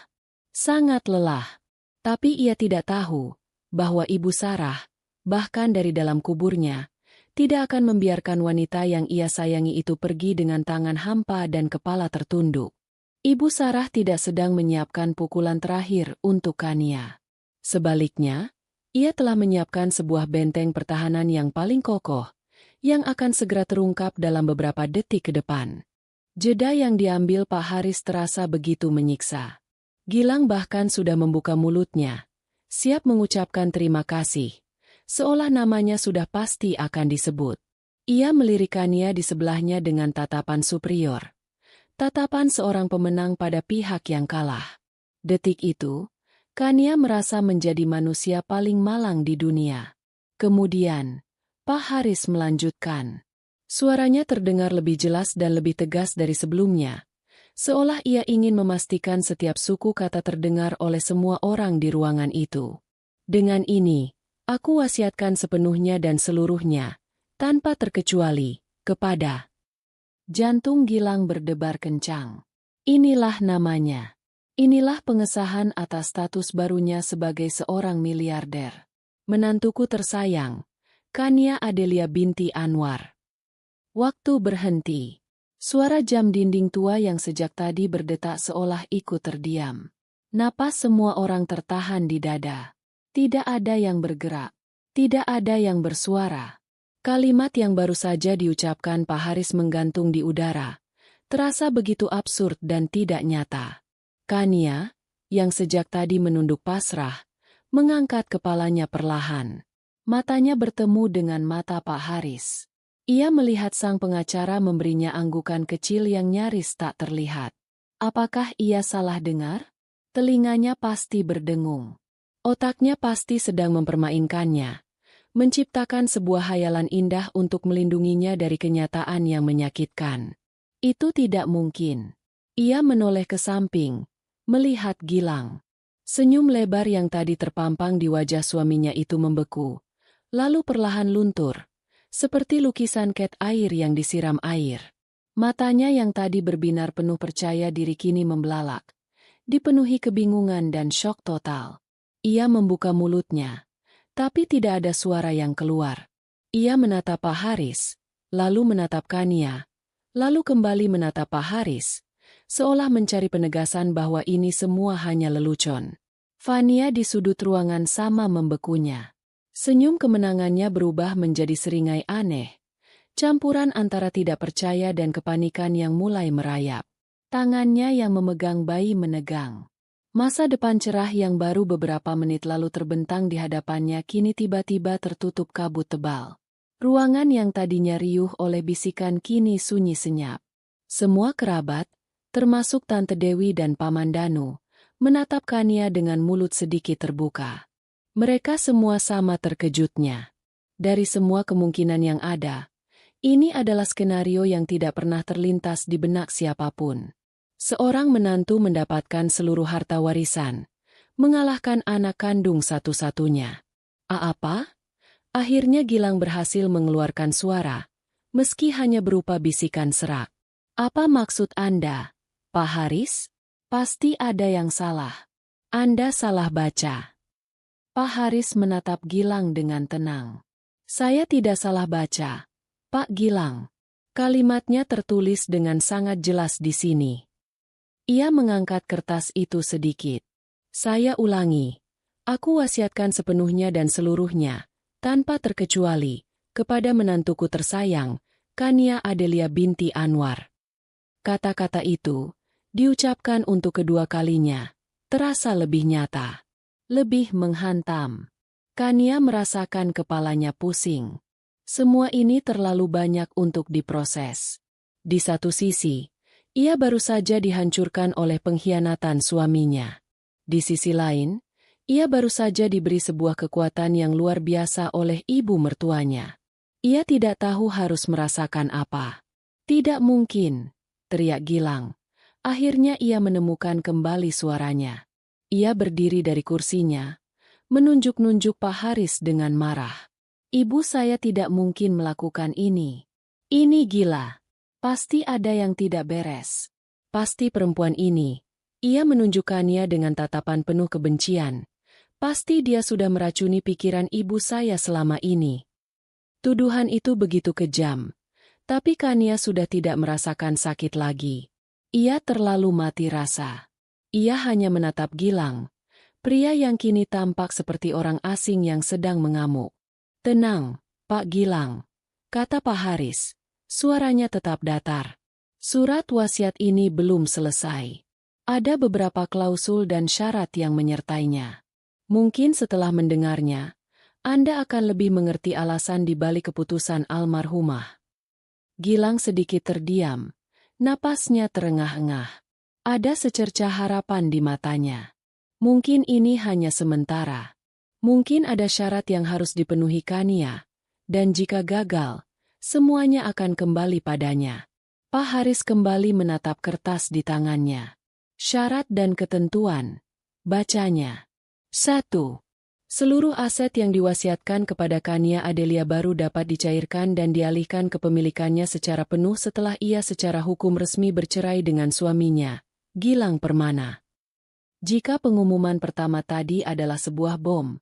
sangat lelah. Tapi ia tidak tahu bahwa Ibu Sarah, bahkan dari dalam kuburnya, tidak akan membiarkan wanita yang ia sayangi itu pergi dengan tangan hampa dan kepala tertunduk. Ibu Sarah tidak sedang menyiapkan pukulan terakhir untuk Kania. Sebaliknya, ia telah menyiapkan sebuah benteng pertahanan yang paling kokoh, yang akan segera terungkap dalam beberapa detik ke depan. Jeda yang diambil Pak Haris terasa begitu menyiksa. Gilang bahkan sudah membuka mulutnya, siap mengucapkan terima kasih, seolah namanya sudah pasti akan disebut. Ia melirik Kania di sebelahnya dengan tatapan superior. Tatapan seorang pemenang pada pihak yang kalah. Detik itu, Kania merasa menjadi manusia paling malang di dunia. Kemudian, Pak Haris melanjutkan. Suaranya terdengar lebih jelas dan lebih tegas dari sebelumnya, seolah ia ingin memastikan setiap suku kata terdengar oleh semua orang di ruangan itu. Dengan ini, aku wasiatkan sepenuhnya dan seluruhnya, tanpa terkecuali, kepada. Jantung Gilang berdebar kencang. Inilah namanya. Inilah pengesahan atas status barunya sebagai seorang miliarder. Menantuku tersayang, Kania Adelia binti Anwar. Waktu berhenti. Suara jam dinding tua yang sejak tadi berdetak seolah ikut terdiam. Napas semua orang tertahan di dada. Tidak ada yang bergerak. Tidak ada yang bersuara. Kalimat yang baru saja diucapkan Pak Haris menggantung di udara. Terasa begitu absurd dan tidak nyata. Kania, yang sejak tadi menunduk pasrah, mengangkat kepalanya perlahan. Matanya bertemu dengan mata Pak Haris. Ia melihat sang pengacara memberinya anggukan kecil yang nyaris tak terlihat. Apakah ia salah dengar? Telinganya pasti berdengung. Otaknya pasti sedang mempermainkannya, menciptakan sebuah hayalan indah untuk melindunginya dari kenyataan yang menyakitkan. Itu tidak mungkin. Ia menoleh ke samping, melihat Gilang. Senyum lebar yang tadi terpampang di wajah suaminya itu membeku, lalu perlahan luntur. Seperti lukisan cat air yang disiram air. Matanya yang tadi berbinar penuh percaya diri kini membelalak, dipenuhi kebingungan dan syok total. Ia membuka mulutnya, tapi tidak ada suara yang keluar. Ia menatap Pak Haris, lalu menatap Kania, lalu kembali menatap Pak Haris, seolah mencari penegasan bahwa ini semua hanya lelucon. Fania di sudut ruangan sama membekunya. Senyum kemenangannya berubah menjadi seringai aneh, campuran antara tidak percaya dan kepanikan yang mulai merayap. Tangannya yang memegang bayi menegang. Masa depan cerah yang baru beberapa menit lalu terbentang di hadapannya kini tiba-tiba tertutup kabut tebal. Ruangan yang tadinya riuh oleh bisikan kini sunyi senyap. Semua kerabat, termasuk Tante Dewi dan Paman Danu, menatap Kania dengan mulut sedikit terbuka. Mereka semua sama terkejutnya. Dari semua kemungkinan yang ada, ini adalah skenario yang tidak pernah terlintas di benak siapapun. Seorang menantu mendapatkan seluruh harta warisan, mengalahkan anak kandung satu-satunya. Apa? Akhirnya Gilang berhasil mengeluarkan suara, meski hanya berupa bisikan serak. Apa maksud Anda, Pak Haris? Pasti ada yang salah. Anda salah baca. Pak Haris menatap Gilang dengan tenang. Saya tidak salah baca, Pak Gilang. Kalimatnya tertulis dengan sangat jelas di sini. Ia mengangkat kertas itu sedikit. Saya ulangi. Aku wasiatkan sepenuhnya dan seluruhnya, tanpa terkecuali, kepada menantuku tersayang, Kania Adelia binti Anwar. Kata-kata itu diucapkan untuk kedua kalinya, terasa lebih nyata. Lebih menghantam. Kania merasakan kepalanya pusing. Semua ini terlalu banyak untuk diproses. Di satu sisi, ia baru saja dihancurkan oleh pengkhianatan suaminya. Di sisi lain, ia baru saja diberi sebuah kekuatan yang luar biasa oleh ibu mertuanya. Ia tidak tahu harus merasakan apa. Tidak mungkin, teriak Gilang. Akhirnya ia menemukan kembali suaranya. Ia berdiri dari kursinya, menunjuk-nunjuk Pak Haris dengan marah. Ibu saya tidak mungkin melakukan ini. Ini gila. Pasti ada yang tidak beres. Pasti perempuan ini. Ia menunjukkannya dengan tatapan penuh kebencian. Pasti dia sudah meracuni pikiran ibu saya selama ini. Tuduhan itu begitu kejam. Tapi Kania sudah tidak merasakan sakit lagi. Ia terlalu mati rasa. Ia hanya menatap Gilang, pria yang kini tampak seperti orang asing yang sedang mengamuk. Tenang, Pak Gilang. kata Pak Haris. Suaranya tetap datar. Surat wasiat ini belum selesai. Ada beberapa klausul dan syarat yang menyertainya. Mungkin setelah mendengarnya, Anda akan lebih mengerti alasan di balik keputusan almarhumah. Gilang sedikit terdiam. Napasnya terengah-engah. Ada secercah harapan di matanya. Mungkin ini hanya sementara. Mungkin ada syarat yang harus dipenuhi Kania. Dan jika gagal, semuanya akan kembali padanya. Pak Haris kembali menatap kertas di tangannya. Syarat dan ketentuan. Bacanya. 1. Seluruh aset yang diwasiatkan kepada Kania Adelia baru dapat dicairkan dan dialihkan kepemilikannya secara penuh setelah ia secara hukum resmi bercerai dengan suaminya, Gilang Permana. Jika pengumuman pertama tadi adalah sebuah bom,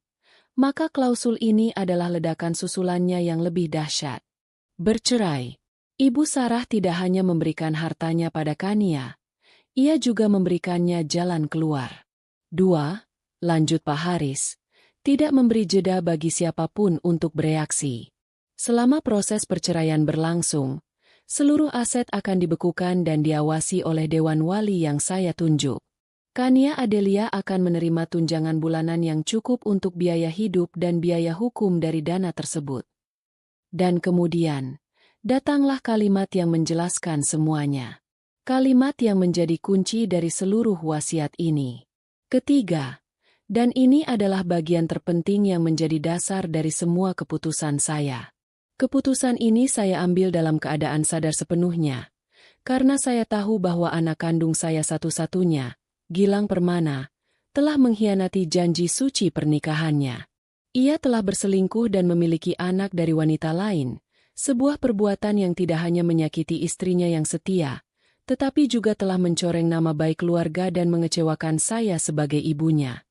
maka klausul ini adalah ledakan susulannya yang lebih dahsyat. Bercerai. Ibu Sarah tidak hanya memberikan hartanya pada Kania, ia juga memberikannya jalan keluar. 2. Lanjut Pak Haris. Tidak memberi jeda bagi siapapun untuk bereaksi. Selama proses perceraian berlangsung, seluruh aset akan dibekukan dan diawasi oleh Dewan Wali yang saya tunjuk. Kania Adelia akan menerima tunjangan bulanan yang cukup untuk biaya hidup dan biaya hukum dari dana tersebut. Dan kemudian, datanglah kalimat yang menjelaskan semuanya. Kalimat yang menjadi kunci dari seluruh wasiat ini. Ketiga, dan ini adalah bagian terpenting yang menjadi dasar dari semua keputusan saya. Keputusan ini saya ambil dalam keadaan sadar sepenuhnya, karena saya tahu bahwa anak kandung saya satu-satunya, Gilang Permana, telah mengkhianati janji suci pernikahannya. Ia telah berselingkuh dan memiliki anak dari wanita lain, sebuah perbuatan yang tidak hanya menyakiti istrinya yang setia, tetapi juga telah mencoreng nama baik keluarga dan mengecewakan saya sebagai ibunya.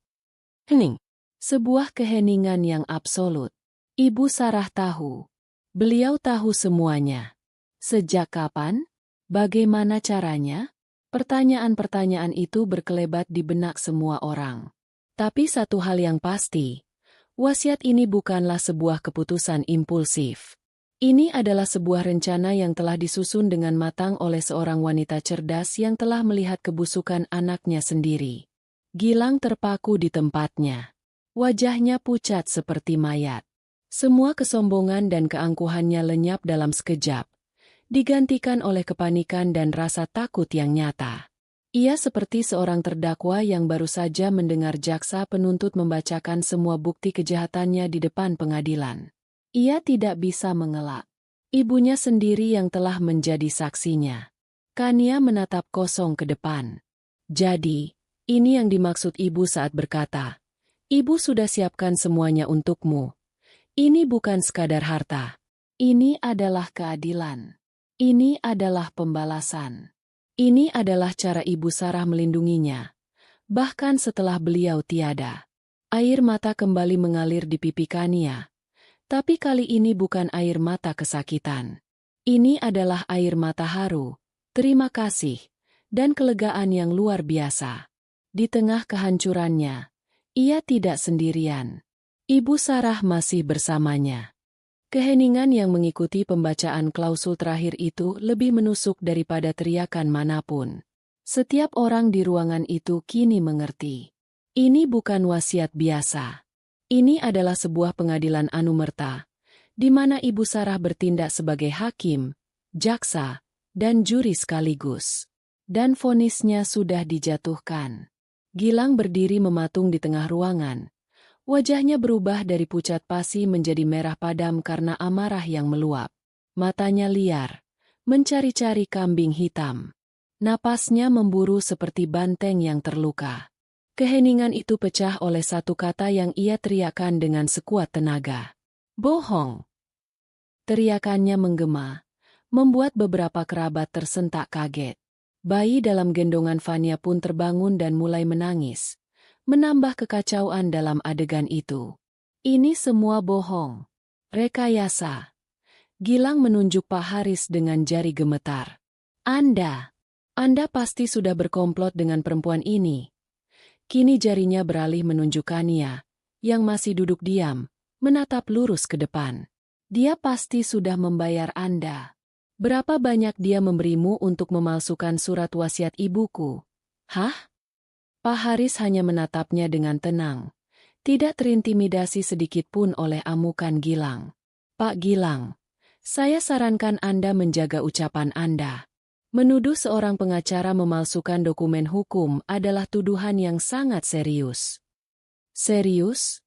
Hening. Sebuah keheningan yang absolut. Ibu Sarah tahu. Beliau tahu semuanya. Sejak kapan? Bagaimana caranya? Pertanyaan-pertanyaan itu berkelebat di benak semua orang. Tapi satu hal yang pasti, wasiat ini bukanlah sebuah keputusan impulsif. Ini adalah sebuah rencana yang telah disusun dengan matang oleh seorang wanita cerdas yang telah melihat kebusukan anaknya sendiri. Gilang terpaku di tempatnya. Wajahnya pucat seperti mayat. Semua kesombongan dan keangkuhannya lenyap dalam sekejap, digantikan oleh kepanikan dan rasa takut yang nyata. Ia seperti seorang terdakwa yang baru saja mendengar jaksa penuntut membacakan semua bukti kejahatannya di depan pengadilan. Ia tidak bisa mengelak. Ibunya sendiri yang telah menjadi saksinya. Kania menatap kosong ke depan. Jadi, ini yang dimaksud ibu saat berkata, "Ibu sudah siapkan semuanya untukmu." Ini bukan sekadar harta. Ini adalah keadilan. Ini adalah pembalasan. Ini adalah cara Ibu Sarah melindunginya. Bahkan setelah beliau tiada. Air mata kembali mengalir di pipi Kania. Tapi kali ini bukan air mata kesakitan. Ini adalah air mata haru, terima kasih, dan kelegaan yang luar biasa. Di tengah kehancurannya, ia tidak sendirian. Ibu Sarah masih bersamanya. Keheningan yang mengikuti pembacaan klausul terakhir itu lebih menusuk daripada teriakan manapun. Setiap orang di ruangan itu kini mengerti. Ini bukan wasiat biasa. Ini adalah sebuah pengadilan anumerta, di mana Ibu Sarah bertindak sebagai hakim, jaksa, dan juri sekaligus. Dan vonisnya sudah dijatuhkan. Gilang berdiri mematung di tengah ruangan. Wajahnya berubah dari pucat pasi menjadi merah padam karena amarah yang meluap. Matanya liar, mencari-cari kambing hitam. Napasnya memburu seperti banteng yang terluka. Keheningan itu pecah oleh satu kata yang ia teriakkan dengan sekuat tenaga. Bohong. Teriakannya menggema, membuat beberapa kerabat tersentak kaget. Bayi dalam gendongan Fania pun terbangun dan mulai menangis, menambah kekacauan dalam adegan itu. Ini semua bohong. Rekayasa. Gilang menunjuk Pak Haris dengan jari gemetar. Anda pasti sudah berkomplot dengan perempuan ini. Kini jarinya beralih menunjuk Kania, yang masih duduk diam, menatap lurus ke depan. Dia pasti sudah membayar Anda. Berapa banyak dia memberimu untuk memalsukan surat wasiat ibuku? Hah? Pak Haris hanya menatapnya dengan tenang. Tidak terintimidasi sedikitpun oleh amukan Gilang. Pak Gilang, saya sarankan Anda menjaga ucapan Anda. Menuduh seorang pengacara memalsukan dokumen hukum adalah tuduhan yang sangat serius. Serius?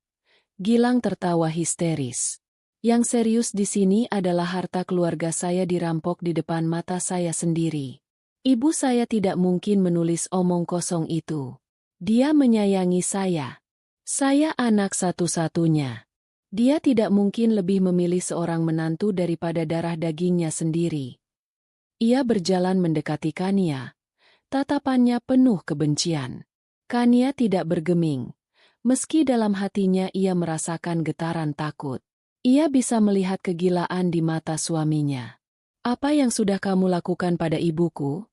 Gilang tertawa histeris. Yang serius di sini adalah harta keluarga saya dirampok di depan mata saya sendiri. Ibu saya tidak mungkin menulis omong kosong itu. Dia menyayangi saya. Saya anak satu-satunya. Dia tidak mungkin lebih memilih seorang menantu daripada darah dagingnya sendiri. Ia berjalan mendekati Kania. Tatapannya penuh kebencian. Kania tidak bergeming. Meski dalam hatinya ia merasakan getaran takut. Ia bisa melihat kegilaan di mata suaminya. Apa yang sudah kamu lakukan pada ibuku?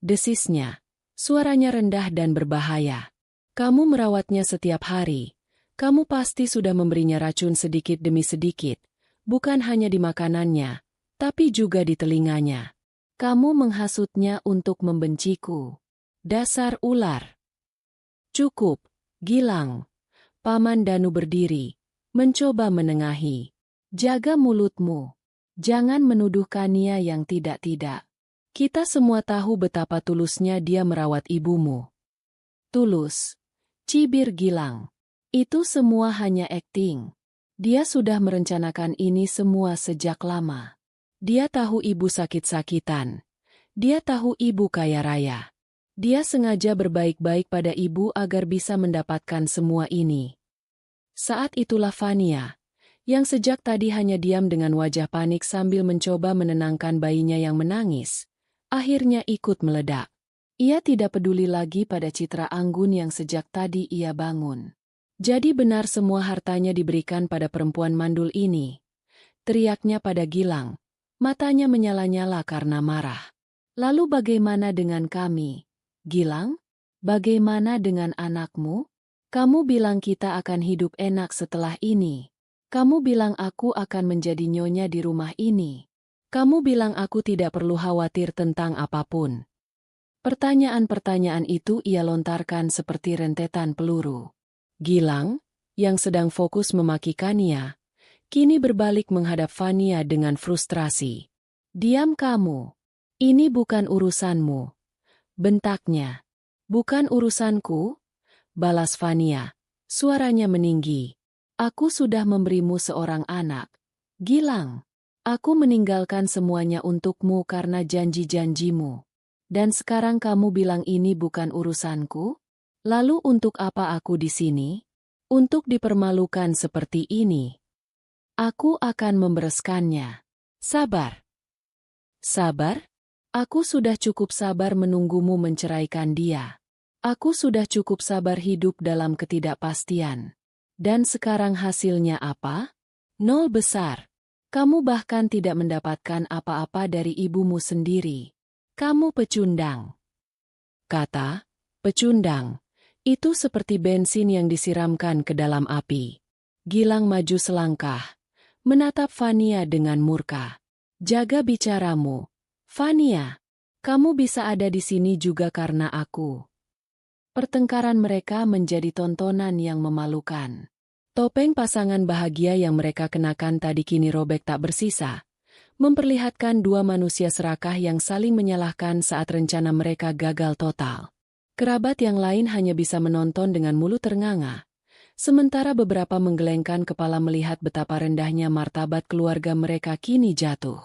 Desisnya. Suaranya rendah dan berbahaya. Kamu merawatnya setiap hari. Kamu pasti sudah memberinya racun sedikit demi sedikit. Bukan hanya di makanannya, tapi juga di telinganya. Kamu menghasutnya untuk membenciku. Dasar ular. Cukup, Gilang. Paman Danu berdiri, mencoba menengahi. Jaga mulutmu. Jangan menuduh Kania yang tidak-tidak. Kita semua tahu betapa tulusnya dia merawat ibumu. Tulus. Cibir Gilang. Itu semua hanya akting. Dia sudah merencanakan ini semua sejak lama. Dia tahu ibu sakit-sakitan. Dia tahu ibu kaya raya. Dia sengaja berbaik-baik pada ibu agar bisa mendapatkan semua ini. Saat itulah Fania, yang sejak tadi hanya diam dengan wajah panik sambil mencoba menenangkan bayinya yang menangis, akhirnya ikut meledak. Ia tidak peduli lagi pada citra anggun yang sejak tadi ia bangun. Jadi benar semua hartanya diberikan pada perempuan mandul ini. Teriaknya pada Gilang. Matanya menyala-nyala karena marah. Lalu bagaimana dengan kami? Gilang? Bagaimana dengan anakmu? Kamu bilang kita akan hidup enak setelah ini. Kamu bilang aku akan menjadi nyonya di rumah ini. Kamu bilang aku tidak perlu khawatir tentang apapun. Pertanyaan-pertanyaan itu ia lontarkan seperti rentetan peluru. Gilang, yang sedang fokus memaki Kania, kini berbalik menghadap Fania dengan frustrasi. Diam kamu. Ini bukan urusanmu. Bentaknya. Bukan urusanku? Balas Fania. Suaranya meninggi. Aku sudah memberimu seorang anak. Gilang. Aku meninggalkan semuanya untukmu karena janji-janjimu. Dan sekarang kamu bilang ini bukan urusanku? Lalu untuk apa aku di sini? Untuk dipermalukan seperti ini. Aku akan membereskannya. Sabar. Sabar? Aku sudah cukup sabar menunggumu menceraikan dia. Aku sudah cukup sabar hidup dalam ketidakpastian. Dan sekarang hasilnya apa? Nol besar. Kamu bahkan tidak mendapatkan apa-apa dari ibumu sendiri. Kamu pecundang. Kata, pecundang. Itu seperti bensin yang disiramkan ke dalam api. Gilang maju selangkah. Menatap Fania dengan murka. Jaga bicaramu. Fania, kamu bisa ada di sini juga karena aku. Pertengkaran mereka menjadi tontonan yang memalukan. Topeng pasangan bahagia yang mereka kenakan tadi kini robek tak bersisa. Memperlihatkan dua manusia serakah yang saling menyalahkan saat rencana mereka gagal total. Kerabat yang lain hanya bisa menonton dengan mulut ternganga. Sementara beberapa menggelengkan kepala melihat betapa rendahnya martabat keluarga mereka kini jatuh.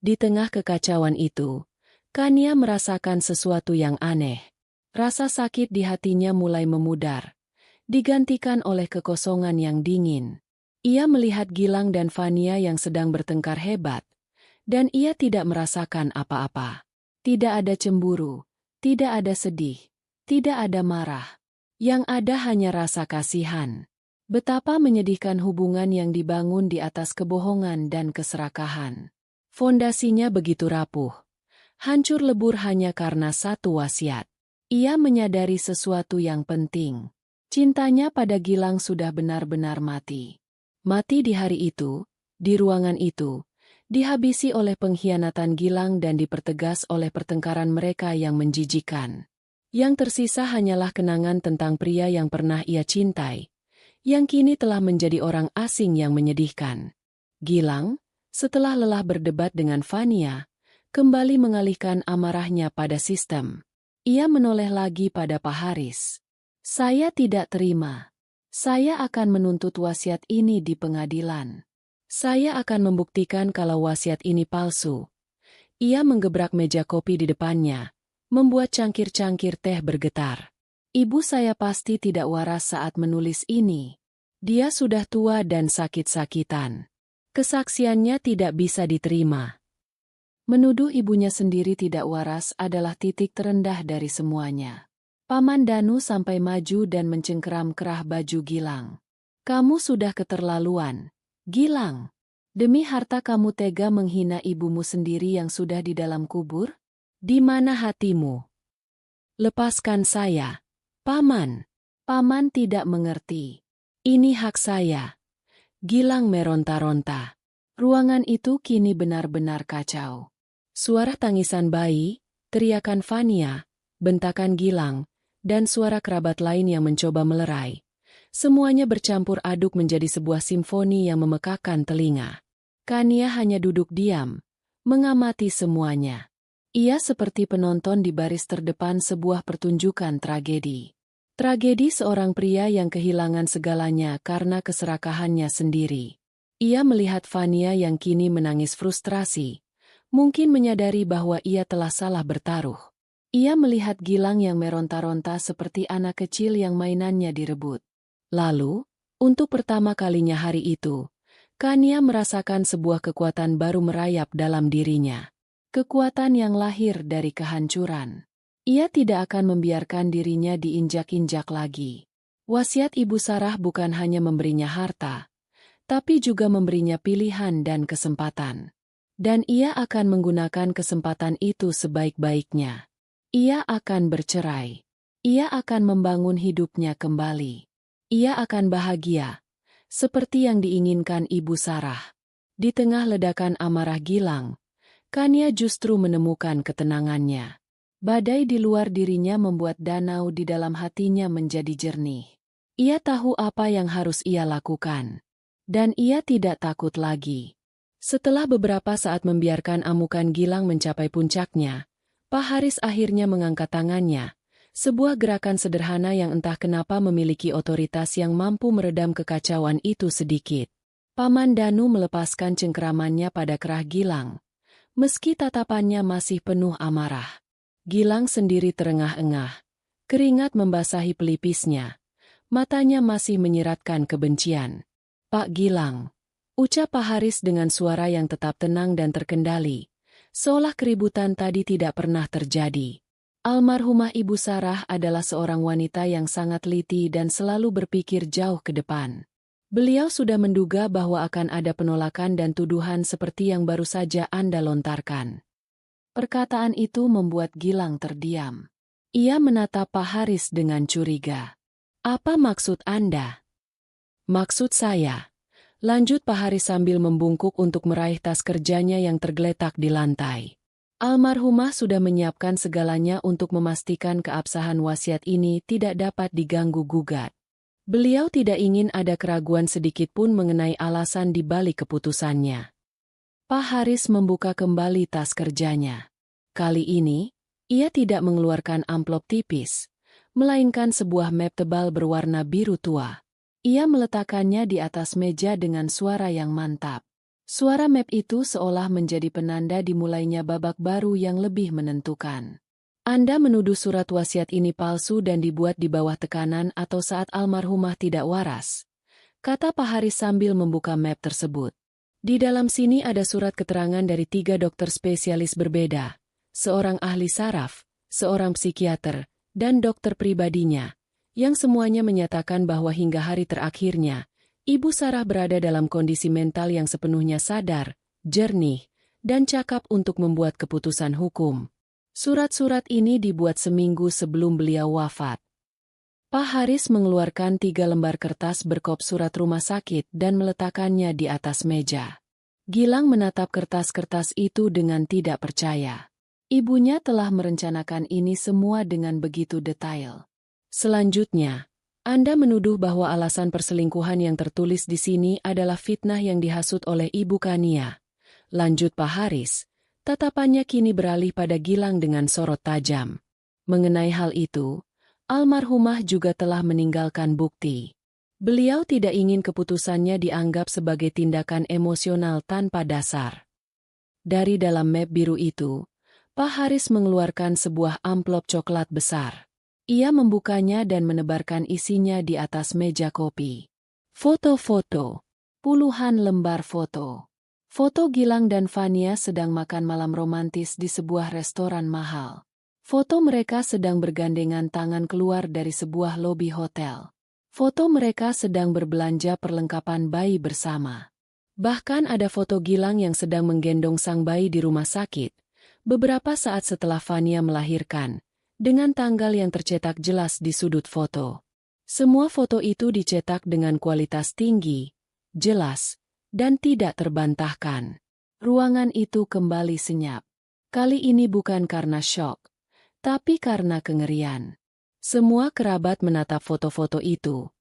Di tengah kekacauan itu, Kania merasakan sesuatu yang aneh. Rasa sakit di hatinya mulai memudar, digantikan oleh kekosongan yang dingin. Ia melihat Gilang dan Fania yang sedang bertengkar hebat, dan ia tidak merasakan apa-apa. Tidak ada cemburu, tidak ada sedih, tidak ada marah. Yang ada hanya rasa kasihan. Betapa menyedihkan hubungan yang dibangun di atas kebohongan dan keserakahan. Fondasinya begitu rapuh. Hancur lebur hanya karena satu wasiat. Ia menyadari sesuatu yang penting. Cintanya pada Gilang sudah benar-benar mati. Mati di hari itu, Di ruangan itu, dihabisi oleh pengkhianatan Gilang dan dipertegas oleh pertengkaran mereka yang menjijikan. Yang tersisa hanyalah kenangan tentang pria yang pernah ia cintai, yang kini telah menjadi orang asing yang menyedihkan. Gilang, setelah lelah berdebat dengan Fania, kembali mengalihkan amarahnya pada sistem. Ia menoleh lagi pada Pak Haris. Saya tidak terima. Saya akan menuntut wasiat ini di pengadilan. Saya akan membuktikan kalau wasiat ini palsu. Ia menggebrak meja kopi di depannya, membuat cangkir-cangkir teh bergetar. Ibu saya pasti tidak waras saat menulis ini. Dia sudah tua dan sakit-sakitan. Kesaksiannya tidak bisa diterima. Menuduh ibunya sendiri tidak waras adalah titik terendah dari semuanya. Paman Danu sampai maju dan mencengkeram kerah baju Gilang. Kamu sudah keterlaluan, Gilang. Demi harta kamu tega menghina ibumu sendiri yang sudah di dalam kubur? Di mana hatimu? Lepaskan saya, Paman. Paman tidak mengerti. Ini hak saya. Gilang meronta-ronta. Ruangan itu kini benar-benar kacau. Suara tangisan bayi, teriakan Fania, bentakan Gilang, dan suara kerabat lain yang mencoba melerai. Semuanya bercampur aduk menjadi sebuah simfoni yang memekakkan telinga. Kania hanya duduk diam, mengamati semuanya. Ia seperti penonton di baris terdepan sebuah pertunjukan tragedi. Tragedi seorang pria yang kehilangan segalanya karena keserakahannya sendiri. Ia melihat Fania yang kini menangis frustrasi. Mungkin menyadari bahwa ia telah salah bertaruh. Ia melihat Gilang yang meronta-ronta seperti anak kecil yang mainannya direbut. Lalu, untuk pertama kalinya hari itu, Kania merasakan sebuah kekuatan baru merayap dalam dirinya. Kekuatan yang lahir dari kehancuran. Ia tidak akan membiarkan dirinya diinjak-injak lagi. Wasiat Ibu Sarah bukan hanya memberinya harta, tapi juga memberinya pilihan dan kesempatan. Dan ia akan menggunakan kesempatan itu sebaik-baiknya. Ia akan bercerai. Ia akan membangun hidupnya kembali. Ia akan bahagia, seperti yang diinginkan Ibu Sarah. Di tengah ledakan amarah Gilang, Kania justru menemukan ketenangannya. Badai di luar dirinya membuat danau di dalam hatinya menjadi jernih. Ia tahu apa yang harus ia lakukan. Dan ia tidak takut lagi. Setelah beberapa saat membiarkan amukan Gilang mencapai puncaknya, Pak Haris akhirnya mengangkat tangannya, sebuah gerakan sederhana yang entah kenapa memiliki otoritas yang mampu meredam kekacauan itu sedikit. Paman Danu melepaskan cengkeramannya pada kerah Gilang, meski tatapannya masih penuh amarah. Gilang sendiri terengah-engah, keringat membasahi pelipisnya, matanya masih menyiratkan kebencian. Pak Gilang, ucap Pak Haris dengan suara yang tetap tenang dan terkendali, seolah keributan tadi tidak pernah terjadi. Almarhumah Ibu Sarah adalah seorang wanita yang sangat teliti dan selalu berpikir jauh ke depan. Beliau sudah menduga bahwa akan ada penolakan dan tuduhan seperti yang baru saja Anda lontarkan. Perkataan itu membuat Gilang terdiam. Ia menatap Pak Haris dengan curiga. Apa maksud Anda? Maksud saya, lanjut Pak Haris sambil membungkuk untuk meraih tas kerjanya yang tergeletak di lantai. Almarhumah sudah menyiapkan segalanya untuk memastikan keabsahan wasiat ini tidak dapat diganggu-gugat. Beliau tidak ingin ada keraguan sedikit pun mengenai alasan di balik keputusannya. Pak Haris membuka kembali tas kerjanya. Kali ini, ia tidak mengeluarkan amplop tipis, melainkan sebuah map tebal berwarna biru tua. Ia meletakkannya di atas meja dengan suara yang mantap. Suara map itu seolah menjadi penanda dimulainya babak baru yang lebih menentukan. Anda menuduh surat wasiat ini palsu dan dibuat di bawah tekanan atau saat almarhumah tidak waras, kata Pak Haris sambil membuka map tersebut. Di dalam sini ada surat keterangan dari 3 dokter spesialis berbeda, seorang ahli saraf, seorang psikiater, dan dokter pribadinya, yang semuanya menyatakan bahwa hingga hari terakhirnya, Ibu Sarah berada dalam kondisi mental yang sepenuhnya sadar, jernih, dan cakap untuk membuat keputusan hukum. Surat-surat ini dibuat seminggu sebelum beliau wafat. Pak Haris mengeluarkan 3 lembar kertas berkop surat rumah sakit dan meletakkannya di atas meja. Gilang menatap kertas-kertas itu dengan tidak percaya. Ibunya telah merencanakan ini semua dengan begitu detail. Selanjutnya, Anda menuduh bahwa alasan perselingkuhan yang tertulis di sini adalah fitnah yang dihasut oleh Ibu Kania. Lanjut Pak Haris, tatapannya kini beralih pada Gilang dengan sorot tajam. Mengenai hal itu, almarhumah juga telah meninggalkan bukti. Beliau tidak ingin keputusannya dianggap sebagai tindakan emosional tanpa dasar. Dari dalam map biru itu, Pak Haris mengeluarkan sebuah amplop coklat besar. Ia membukanya dan menebarkan isinya di atas meja kopi. Foto-foto. Puluhan lembar foto. Foto Gilang dan Fania sedang makan malam romantis di sebuah restoran mahal. Foto mereka sedang bergandengan tangan keluar dari sebuah lobi hotel. Foto mereka sedang berbelanja perlengkapan bayi bersama. Bahkan ada foto Gilang yang sedang menggendong sang bayi di rumah sakit, beberapa saat setelah Fania melahirkan, dengan tanggal yang tercetak jelas di sudut foto. Semua foto itu dicetak dengan kualitas tinggi, jelas, dan tidak terbantahkan. Ruangan itu kembali senyap. Kali ini bukan karena syok, tapi karena kengerian. Semua kerabat menatap foto-foto itu,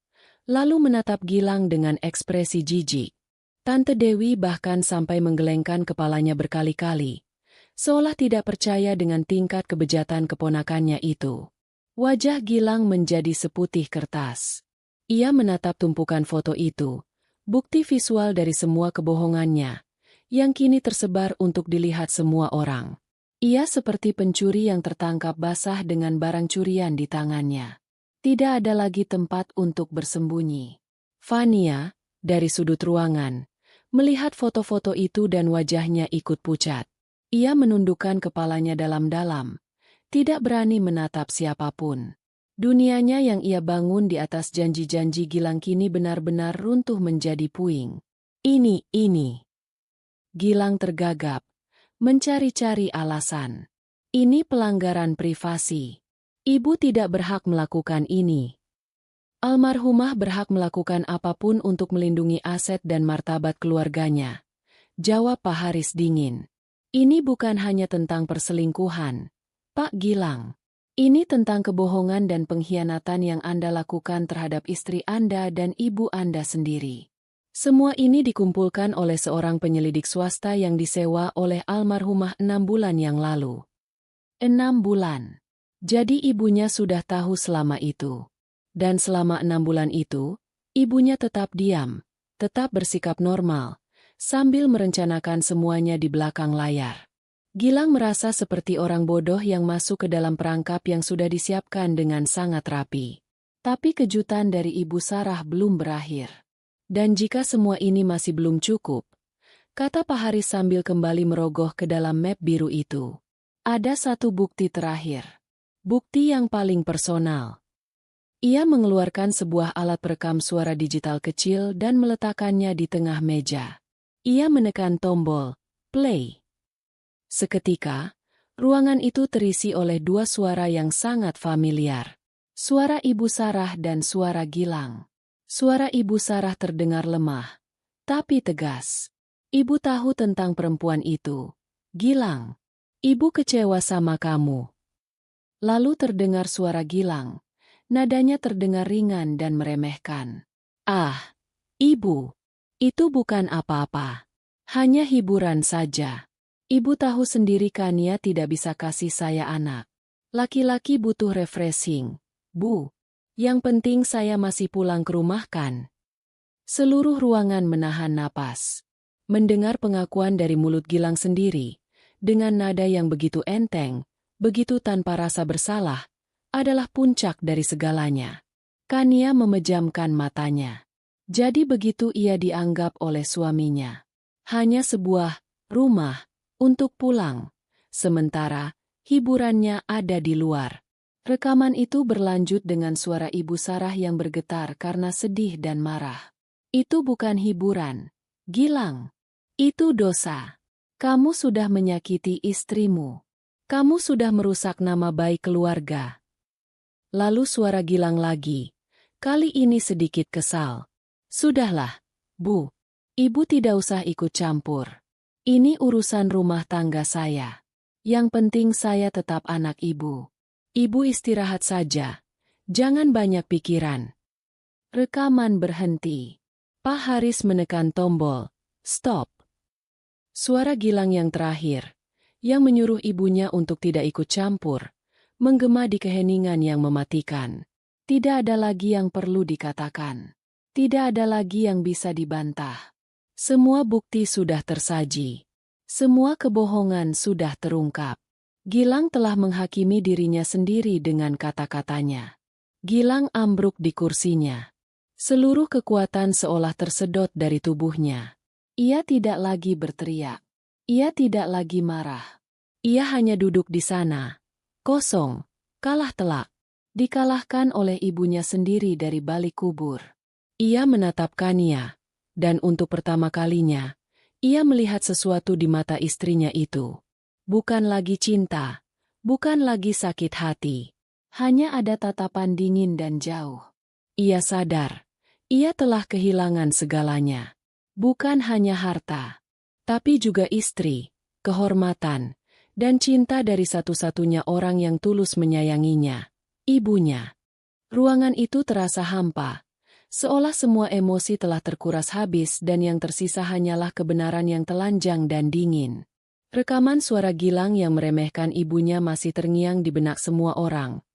lalu menatap Gilang dengan ekspresi jijik. Tante Dewi bahkan sampai menggelengkan kepalanya berkali-kali, seolah tidak percaya dengan tingkat kebejatan keponakannya itu. Wajah Gilang menjadi seputih kertas. Ia menatap tumpukan foto itu, bukti visual dari semua kebohongannya, yang kini tersebar untuk dilihat semua orang. Ia seperti pencuri yang tertangkap basah dengan barang curian di tangannya. Tidak ada lagi tempat untuk bersembunyi. Fania, dari sudut ruangan, melihat foto-foto itu dan wajahnya ikut pucat. Ia menundukkan kepalanya dalam-dalam, tidak berani menatap siapapun. Dunianya yang ia bangun di atas janji-janji Gilang kini benar-benar runtuh menjadi puing. Ini. Gilang tergagap, mencari-cari alasan. Ini pelanggaran privasi. Ibu tidak berhak melakukan ini. Almarhumah berhak melakukan apapun untuk melindungi aset dan martabat keluarganya. Jawab Pak Haris dingin. Ini bukan hanya tentang perselingkuhan, Pak Gilang. Ini tentang kebohongan dan pengkhianatan yang Anda lakukan terhadap istri Anda dan ibu Anda sendiri. Semua ini dikumpulkan oleh seorang penyelidik swasta yang disewa oleh almarhumah 6 bulan yang lalu. 6 bulan. Jadi ibunya sudah tahu selama itu. Dan selama 6 bulan itu, ibunya tetap diam, tetap bersikap normal, sambil merencanakan semuanya di belakang layar. Gilang merasa seperti orang bodoh yang masuk ke dalam perangkap yang sudah disiapkan dengan sangat rapi. Tapi kejutan dari Ibu Sarah belum berakhir. Dan jika semua ini masih belum cukup, kata Pak Haris sambil kembali merogoh ke dalam map biru itu, ada satu bukti terakhir. Bukti yang paling personal. Ia mengeluarkan sebuah alat perekam suara digital kecil dan meletakkannya di tengah meja. Ia menekan tombol play. Seketika, ruangan itu terisi oleh dua suara yang sangat familiar. Suara Ibu Sarah dan suara Gilang. Suara Ibu Sarah terdengar lemah, tapi tegas. Ibu tahu tentang perempuan itu. Gilang, ibu kecewa sama kamu. Lalu terdengar suara Gilang. Nadanya terdengar ringan dan meremehkan. Ah, ibu, itu bukan apa-apa. Hanya hiburan saja. Ibu tahu sendiri Kania tidak bisa kasih saya anak. Laki-laki butuh refreshing, Bu. Yang penting saya masih pulang ke rumah kan? Seluruh ruangan menahan napas. Mendengar pengakuan dari mulut Gilang sendiri, dengan nada yang begitu enteng, begitu tanpa rasa bersalah, adalah puncak dari segalanya. Kania memejamkan matanya. Jadi begitu ia dianggap oleh suaminya. Hanya sebuah rumah untuk pulang. Sementara hiburannya ada di luar. Rekaman itu berlanjut dengan suara Ibu Sarah yang bergetar karena sedih dan marah. Itu bukan hiburan, Gilang. Itu dosa. Kamu sudah menyakiti istrimu. Kamu sudah merusak nama baik keluarga. Lalu suara Gilang lagi. Kali ini sedikit kesal. Sudahlah, Bu. Ibu tidak usah ikut campur. Ini urusan rumah tangga saya. Yang penting saya tetap anak ibu. Ibu istirahat saja. Jangan banyak pikiran. Rekaman berhenti. Pak Haris menekan tombol. Stop. Suara Gilang yang terakhir, yang menyuruh ibunya untuk tidak ikut campur, menggema di keheningan yang mematikan. Tidak ada lagi yang perlu dikatakan. Tidak ada lagi yang bisa dibantah. Semua bukti sudah tersaji. Semua kebohongan sudah terungkap. Gilang telah menghakimi dirinya sendiri dengan kata-katanya. Gilang ambruk di kursinya. Seluruh kekuatan seolah tersedot dari tubuhnya. Ia tidak lagi berteriak. Ia tidak lagi marah. Ia hanya duduk di sana. Kosong. Kalah telak. Dikalahkan oleh ibunya sendiri dari balik kubur. Ia menatap Kania. Dan untuk pertama kalinya, ia melihat sesuatu di mata istrinya itu. Bukan lagi cinta. Bukan lagi sakit hati. Hanya ada tatapan dingin dan jauh. Ia sadar. Ia telah kehilangan segalanya. Bukan hanya harta, tapi juga istri, kehormatan, dan cinta dari satu-satunya orang yang tulus menyayanginya, ibunya. Ruangan itu terasa hampa, seolah semua emosi telah terkuras habis dan yang tersisa hanyalah kebenaran yang telanjang dan dingin. Rekaman suara Gilang yang meremehkan ibunya masih terngiang di benak semua orang,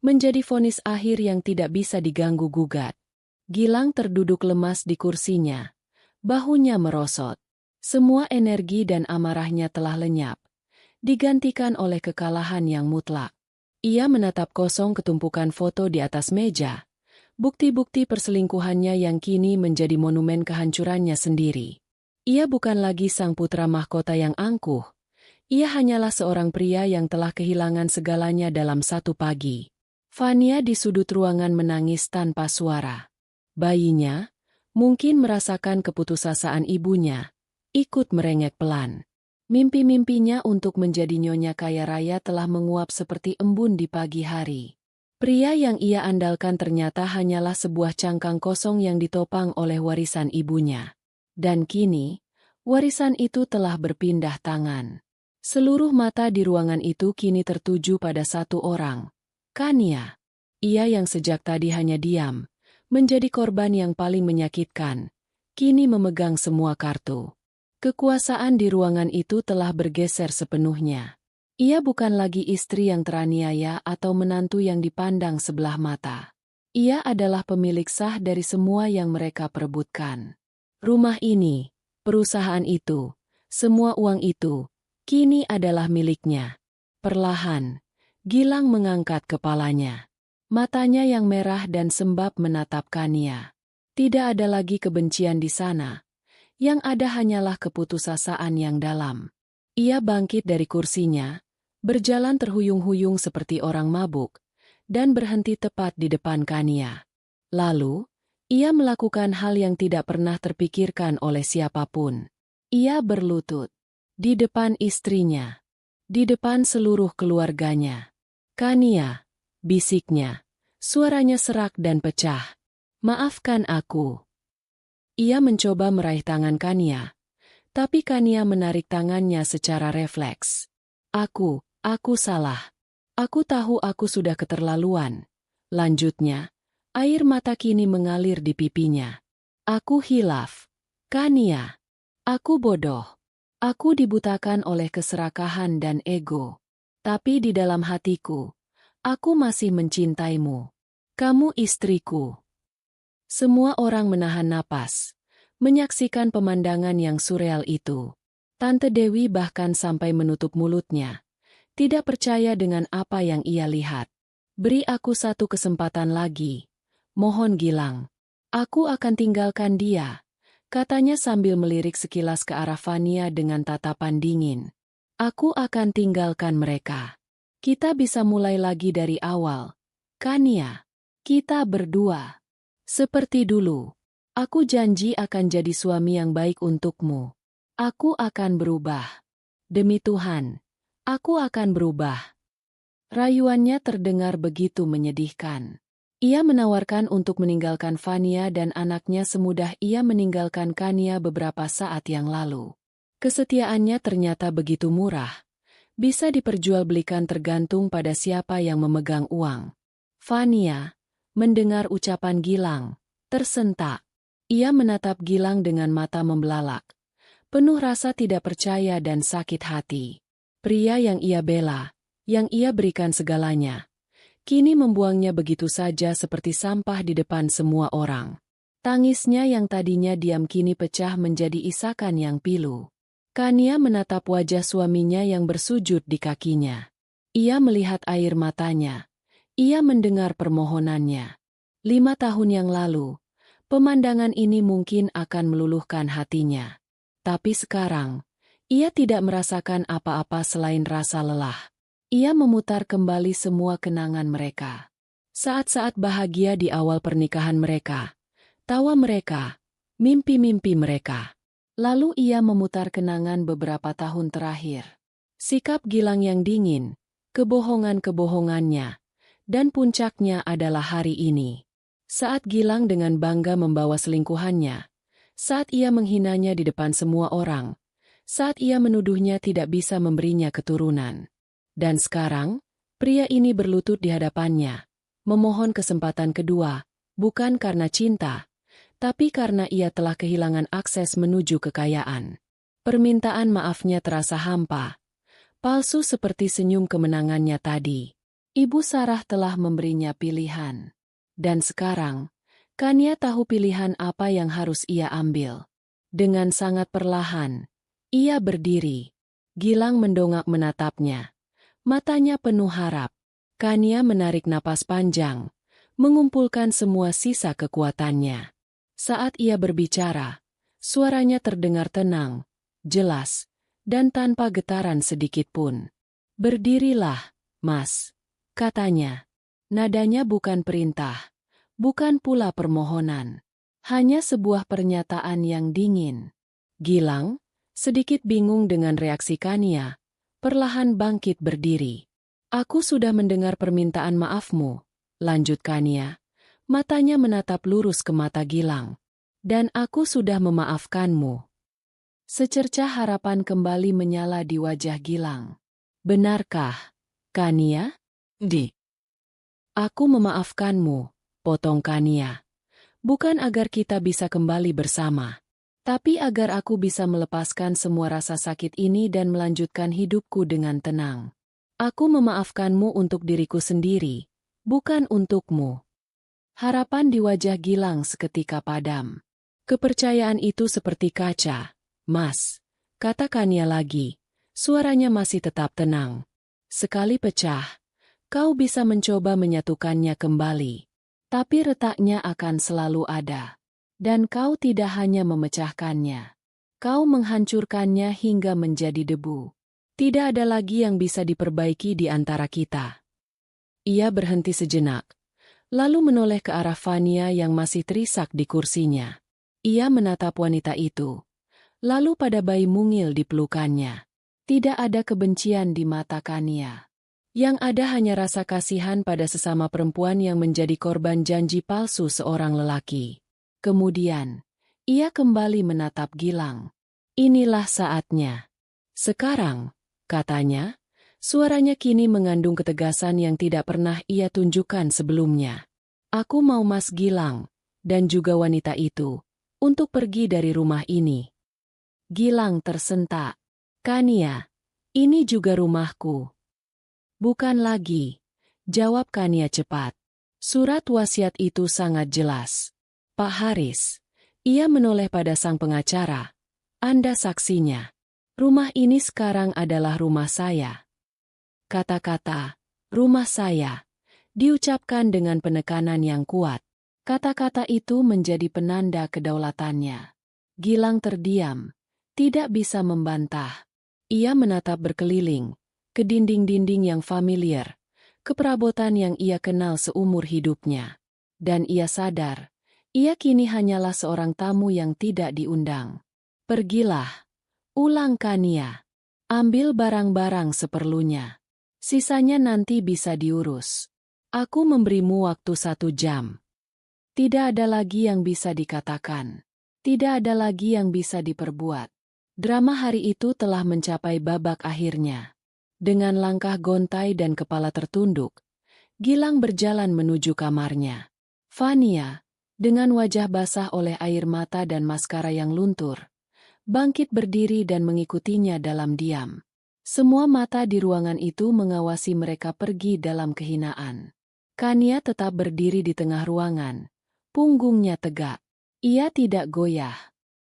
menjadi vonis akhir yang tidak bisa diganggu-gugat. Gilang terduduk lemas di kursinya. Bahunya merosot. Semua energi dan amarahnya telah lenyap. Digantikan oleh kekalahan yang mutlak. Ia menatap kosong ketumpukan foto di atas meja. Bukti-bukti perselingkuhannya yang kini menjadi monumen kehancurannya sendiri. Ia bukan lagi sang putra mahkota yang angkuh. Ia hanyalah seorang pria yang telah kehilangan segalanya dalam satu pagi. Fania di sudut ruangan menangis tanpa suara. Bayinya, mungkin merasakan keputusasaan ibunya, ikut merengek pelan. Mimpi-mimpinya untuk menjadi nyonya kaya raya telah menguap seperti embun di pagi hari. Pria yang ia andalkan ternyata hanyalah sebuah cangkang kosong yang ditopang oleh warisan ibunya. Dan kini, warisan itu telah berpindah tangan. Seluruh mata di ruangan itu kini tertuju pada satu orang, Kania. Ia yang sejak tadi hanya diam, menjadi korban yang paling menyakitkan, kini memegang semua kartu. Kekuasaan di ruangan itu telah bergeser sepenuhnya. Ia bukan lagi istri yang teraniaya atau menantu yang dipandang sebelah mata. Ia adalah pemilik sah dari semua yang mereka perebutkan. Rumah ini, perusahaan itu, semua uang itu, kini adalah miliknya. Perlahan, Gilang mengangkat kepalanya. Matanya yang merah dan sembab menatap Kania. Tidak ada lagi kebencian di sana. Yang ada hanyalah keputusasaan yang dalam. Ia bangkit dari kursinya, berjalan terhuyung-huyung seperti orang mabuk, dan berhenti tepat di depan Kania. Lalu, ia melakukan hal yang tidak pernah terpikirkan oleh siapapun. Ia berlutut di depan istrinya, di depan seluruh keluarganya. Kania, bisiknya, suaranya serak dan pecah. Maafkan aku. Ia mencoba meraih tangan Kania, tapi Kania menarik tangannya secara refleks. Aku salah. Aku tahu aku sudah keterlaluan. Lanjutnya, air mata kini mengalir di pipinya. Aku hilaf. Kania. Aku bodoh. Aku dibutakan oleh keserakahan dan ego. Tapi di dalam hatiku, aku masih mencintaimu. Kamu istriku. Semua orang menahan napas, menyaksikan pemandangan yang surreal itu. Tante Dewi bahkan sampai menutup mulutnya. Tidak percaya dengan apa yang ia lihat. Beri aku satu kesempatan lagi. Mohon Gilang. Aku akan tinggalkan dia, katanya sambil melirik sekilas ke arah Fania dengan tatapan dingin. Aku akan tinggalkan mereka. Kita bisa mulai lagi dari awal. Kania, kita berdua. Seperti dulu. Aku janji akan jadi suami yang baik untukmu. Aku akan berubah. Demi Tuhan, aku akan berubah. Rayuannya terdengar begitu menyedihkan. Ia menawarkan untuk meninggalkan Fania dan anaknya semudah ia meninggalkan Kania beberapa saat yang lalu. Kesetiaannya ternyata begitu murah. Bisa diperjualbelikan tergantung pada siapa yang memegang uang. Fania, mendengar ucapan Gilang, tersentak. Ia menatap Gilang dengan mata membelalak, penuh rasa tidak percaya dan sakit hati. Pria yang ia bela, yang ia berikan segalanya, kini membuangnya begitu saja seperti sampah di depan semua orang. Tangisnya yang tadinya diam kini pecah menjadi isakan yang pilu. Kania menatap wajah suaminya yang bersujud di kakinya. Ia melihat air matanya. Ia mendengar permohonannya. 5 tahun yang lalu, pemandangan ini mungkin akan meluluhkan hatinya. Tapi sekarang, ia tidak merasakan apa-apa selain rasa lelah. Ia memutar kembali semua kenangan mereka. Saat-saat bahagia di awal pernikahan mereka, tawa mereka, mimpi-mimpi mereka. Lalu ia memutar kenangan beberapa tahun terakhir. Sikap Gilang yang dingin, kebohongan-kebohongannya, dan puncaknya adalah hari ini. Saat Gilang dengan bangga membawa selingkuhannya, saat ia menghinanya di depan semua orang, saat ia menuduhnya tidak bisa memberinya keturunan. Dan sekarang, pria ini berlutut di hadapannya, memohon kesempatan kedua, bukan karena cinta, tapi karena ia telah kehilangan akses menuju kekayaan. Permintaan maafnya terasa hampa, palsu seperti senyum kemenangannya tadi. Ibu Sarah telah memberinya pilihan. Dan sekarang, Kania tahu pilihan apa yang harus ia ambil. Dengan sangat perlahan, ia berdiri. Gilang mendongak menatapnya. Matanya penuh harap. Kania menarik napas panjang, mengumpulkan semua sisa kekuatannya. Saat ia berbicara, suaranya terdengar tenang, jelas, dan tanpa getaran sedikit pun. "Berdirilah, Mas," katanya. Nadanya bukan perintah, bukan pula permohonan. Hanya sebuah pernyataan yang dingin. Gilang, sedikit bingung dengan reaksi Kania, perlahan bangkit berdiri. "Aku sudah mendengar permintaan maafmu," lanjut Kania. Matanya menatap lurus ke mata Gilang. "Dan aku sudah memaafkanmu." Secercah harapan kembali menyala di wajah Gilang. "Benarkah, Kania?" "Aku memaafkanmu," potong Kania. "Bukan agar kita bisa kembali bersama, tapi agar aku bisa melepaskan semua rasa sakit ini dan melanjutkan hidupku dengan tenang. Aku memaafkanmu untuk diriku sendiri, bukan untukmu." Harapan di wajah Gilang seketika padam. "Kepercayaan itu seperti kaca, Mas," kata Kania lagi. Suaranya masih tetap tenang. "Sekali pecah, kau bisa mencoba menyatukannya kembali. Tapi retaknya akan selalu ada. Dan kau tidak hanya memecahkannya. Kau menghancurkannya hingga menjadi debu. Tidak ada lagi yang bisa diperbaiki di antara kita." Ia berhenti sejenak, lalu menoleh ke arah Fania yang masih terisak di kursinya. Ia menatap wanita itu, lalu pada bayi mungil di pelukannya. Tidak ada kebencian di mata Kania. Yang ada hanya rasa kasihan pada sesama perempuan yang menjadi korban janji palsu seorang lelaki. Kemudian, ia kembali menatap Gilang. "Inilah saatnya. Sekarang," katanya, suaranya kini mengandung ketegasan yang tidak pernah ia tunjukkan sebelumnya. "Aku mau Mas Gilang, dan juga wanita itu, untuk pergi dari rumah ini." Gilang tersentak. "Kania, ini juga rumahku." "Bukan lagi," jawab Kania cepat. "Surat wasiat itu sangat jelas. Pak Haris." Ia menoleh pada sang pengacara. "Anda saksinya. Rumah ini sekarang adalah rumah saya." Kata-kata, "rumah saya," diucapkan dengan penekanan yang kuat. Kata-kata itu menjadi penanda kedaulatannya. Gilang terdiam, tidak bisa membantah. Ia menatap berkeliling, ke dinding-dinding yang familiar, ke perabotan yang ia kenal seumur hidupnya. Dan ia sadar, ia kini hanyalah seorang tamu yang tidak diundang. "Pergilah," ulang Kania. "Ambil barang-barang seperlunya. Sisanya nanti bisa diurus." Aku memberimu waktu 1 jam. Tidak ada lagi yang bisa dikatakan. Tidak ada lagi yang bisa diperbuat. Drama hari itu telah mencapai babak akhirnya. Dengan langkah gontai dan kepala tertunduk, Gilang berjalan menuju kamarnya. Fania, dengan wajah basah oleh air mata dan maskara yang luntur, bangkit berdiri dan mengikutinya dalam diam. Semua mata di ruangan itu mengawasi mereka pergi dalam kehinaan. Kania tetap berdiri di tengah ruangan. Punggungnya tegak. Ia tidak goyah.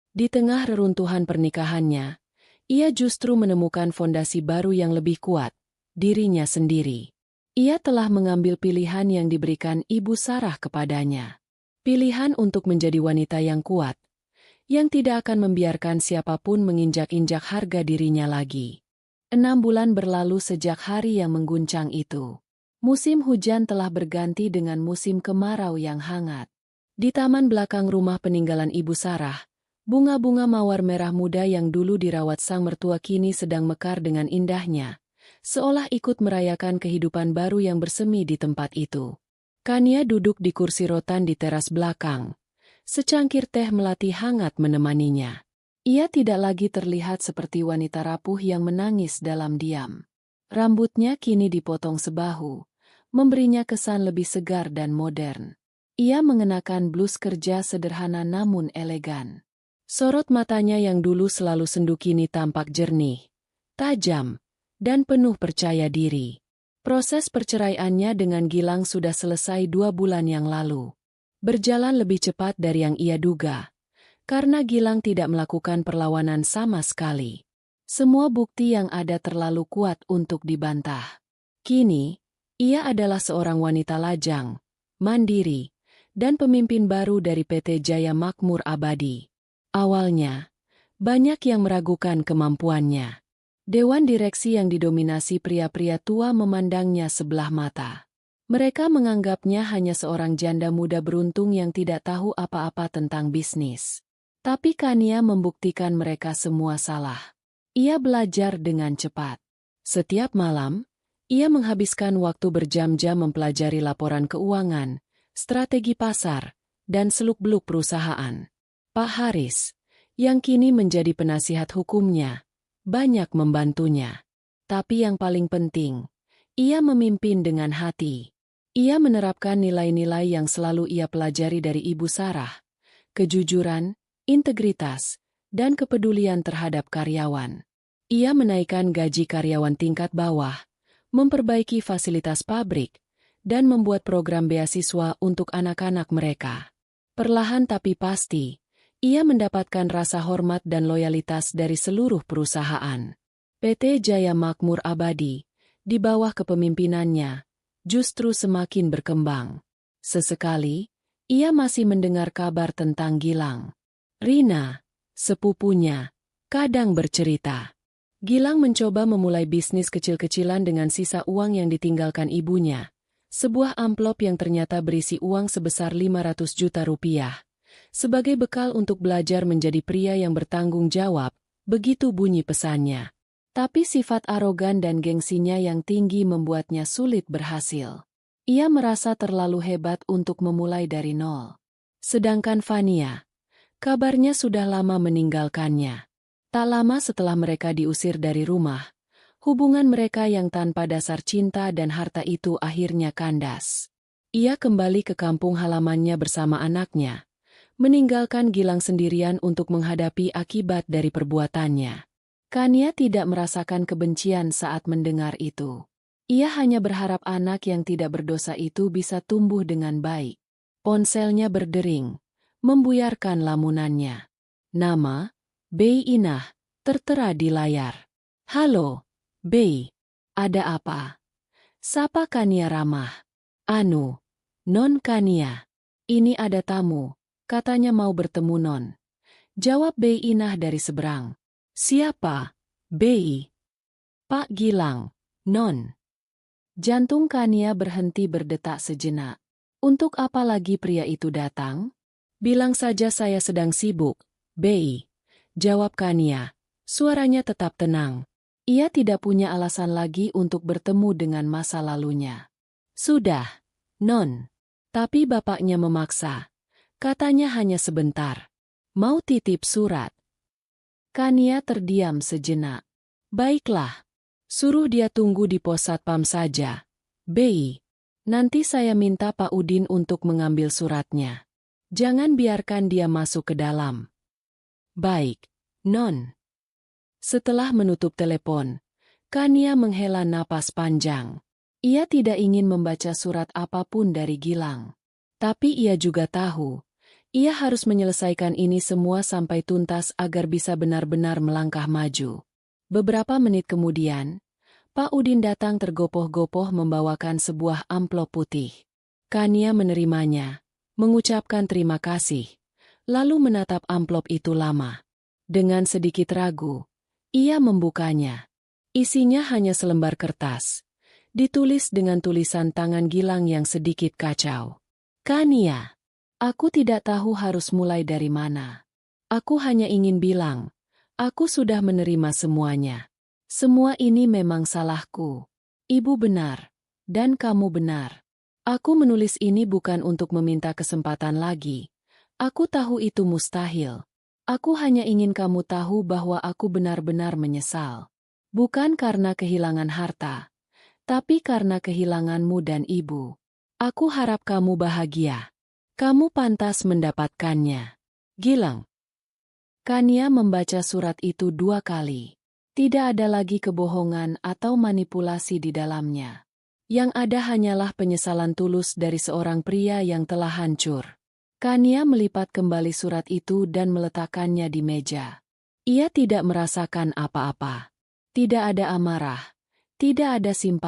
Di tengah reruntuhan pernikahannya, ia justru menemukan fondasi baru yang lebih kuat, dirinya sendiri. Ia telah mengambil pilihan yang diberikan Ibu Sarah kepadanya. Pilihan untuk menjadi wanita yang kuat, yang tidak akan membiarkan siapapun menginjak-injak harga dirinya lagi. 6 bulan berlalu sejak hari yang mengguncang itu. Musim hujan telah berganti dengan musim kemarau yang hangat. Di taman belakang rumah peninggalan Ibu Sarah, bunga-bunga mawar merah muda yang dulu dirawat sang mertua kini sedang mekar dengan indahnya, seolah ikut merayakan kehidupan baru yang bersemi di tempat itu. Kania duduk di kursi rotan di teras belakang. Secangkir teh melati hangat menemaninya. Ia tidak lagi terlihat seperti wanita rapuh yang menangis dalam diam. Rambutnya kini dipotong sebahu, memberinya kesan lebih segar dan modern. Ia mengenakan blus kerja sederhana namun elegan. Sorot matanya yang dulu selalu sendu kini tampak jernih, tajam, dan penuh percaya diri. Proses perceraiannya dengan Gilang sudah selesai 2 bulan yang lalu. Berjalan lebih cepat dari yang ia duga, karena Gilang tidak melakukan perlawanan sama sekali. Semua bukti yang ada terlalu kuat untuk dibantah. Kini, ia adalah seorang wanita lajang, mandiri, dan pemimpin baru dari PT Jaya Makmur Abadi. Awalnya, banyak yang meragukan kemampuannya. Dewan direksi yang didominasi pria-pria tua memandangnya sebelah mata. Mereka menganggapnya hanya seorang janda muda beruntung yang tidak tahu apa-apa tentang bisnis. Tapi Kania membuktikan mereka semua salah. Ia belajar dengan cepat. Setiap malam, ia menghabiskan waktu berjam-jam mempelajari laporan keuangan, strategi pasar, dan seluk-beluk perusahaan. Pak Haris, yang kini menjadi penasihat hukumnya, banyak membantunya. Tapi yang paling penting, ia memimpin dengan hati. Ia menerapkan nilai-nilai yang selalu ia pelajari dari Ibu Sarah, kejujuran, integritas, dan kepedulian terhadap karyawan. Ia menaikkan gaji karyawan tingkat bawah, memperbaiki fasilitas pabrik, dan membuat program beasiswa untuk anak-anak mereka. Perlahan tapi pasti, ia mendapatkan rasa hormat dan loyalitas dari seluruh perusahaan. PT Jaya Makmur Abadi, di bawah kepemimpinannya, justru semakin berkembang. Sesekali, ia masih mendengar kabar tentang Gilang. Rina, sepupunya, kadang bercerita. Gilang mencoba memulai bisnis kecil-kecilan dengan sisa uang yang ditinggalkan ibunya. Sebuah amplop yang ternyata berisi uang sebesar 500 juta rupiah. Sebagai bekal untuk belajar menjadi pria yang bertanggung jawab, begitu bunyi pesannya. Tapi sifat arogan dan gengsinya yang tinggi membuatnya sulit berhasil. Ia merasa terlalu hebat untuk memulai dari nol. Sedangkan Fania, kabarnya sudah lama meninggalkannya. Tak lama setelah mereka diusir dari rumah, hubungan mereka yang tanpa dasar cinta dan harta itu akhirnya kandas. Ia kembali ke kampung halamannya bersama anaknya, meninggalkan Gilang sendirian untuk menghadapi akibat dari perbuatannya. Kania tidak merasakan kebencian saat mendengar itu. Ia hanya berharap anak yang tidak berdosa itu bisa tumbuh dengan baik. Ponselnya berdering, membuyarkan lamunannya. Nama, Bei Inah, tertera di layar. Halo, Bei. Ada apa? Sapa Kania ramah. Anu, Non Kania. Ini ada tamu, katanya mau bertemu Non. Jawab Bei Inah dari seberang. Siapa? Bei. Pak Gilang, Non. Jantung Kania berhenti berdetak sejenak. Untuk apa lagi pria itu datang? Bilang saja saya sedang sibuk, Bei. Jawab Kania. Suaranya tetap tenang. Ia tidak punya alasan lagi untuk bertemu dengan masa lalunya. Sudah, Non. Tapi bapaknya memaksa. Katanya hanya sebentar. Mau titip surat. Kania terdiam sejenak. Baiklah. Suruh dia tunggu di pos satpam saja. Bi. Nanti saya minta Pak Udin untuk mengambil suratnya. Jangan biarkan dia masuk ke dalam. Baik, Non. Setelah menutup telepon, Kania menghela napas panjang. Ia tidak ingin membaca surat apapun dari Gilang. Tapi ia juga tahu, ia harus menyelesaikan ini semua sampai tuntas agar bisa benar-benar melangkah maju. Beberapa menit kemudian, Pak Udin datang tergopoh-gopoh membawakan sebuah amplop putih. Kania menerimanya, mengucapkan terima kasih, lalu menatap amplop itu lama. Dengan sedikit ragu, ia membukanya. Isinya hanya selembar kertas, ditulis dengan tulisan tangan Gilang yang sedikit kacau. Kania, aku tidak tahu harus mulai dari mana. Aku hanya ingin bilang, aku sudah menerima semuanya. Semua ini memang salahku. Ibu benar, dan kamu benar. Aku menulis ini bukan untuk meminta kesempatan lagi. Aku tahu itu mustahil. Aku hanya ingin kamu tahu bahwa aku benar-benar menyesal. Bukan karena kehilangan harta, tapi karena kehilanganmu dan ibu. Aku harap kamu bahagia. Kamu pantas mendapatkannya. Gilang. Kania membaca surat itu 2 kali. Tidak ada lagi kebohongan atau manipulasi di dalamnya. Yang ada hanyalah penyesalan tulus dari seorang pria yang telah hancur. Kania melipat kembali surat itu dan meletakkannya di meja. Ia tidak merasakan apa-apa. Tidak ada amarah. Tidak ada simpati.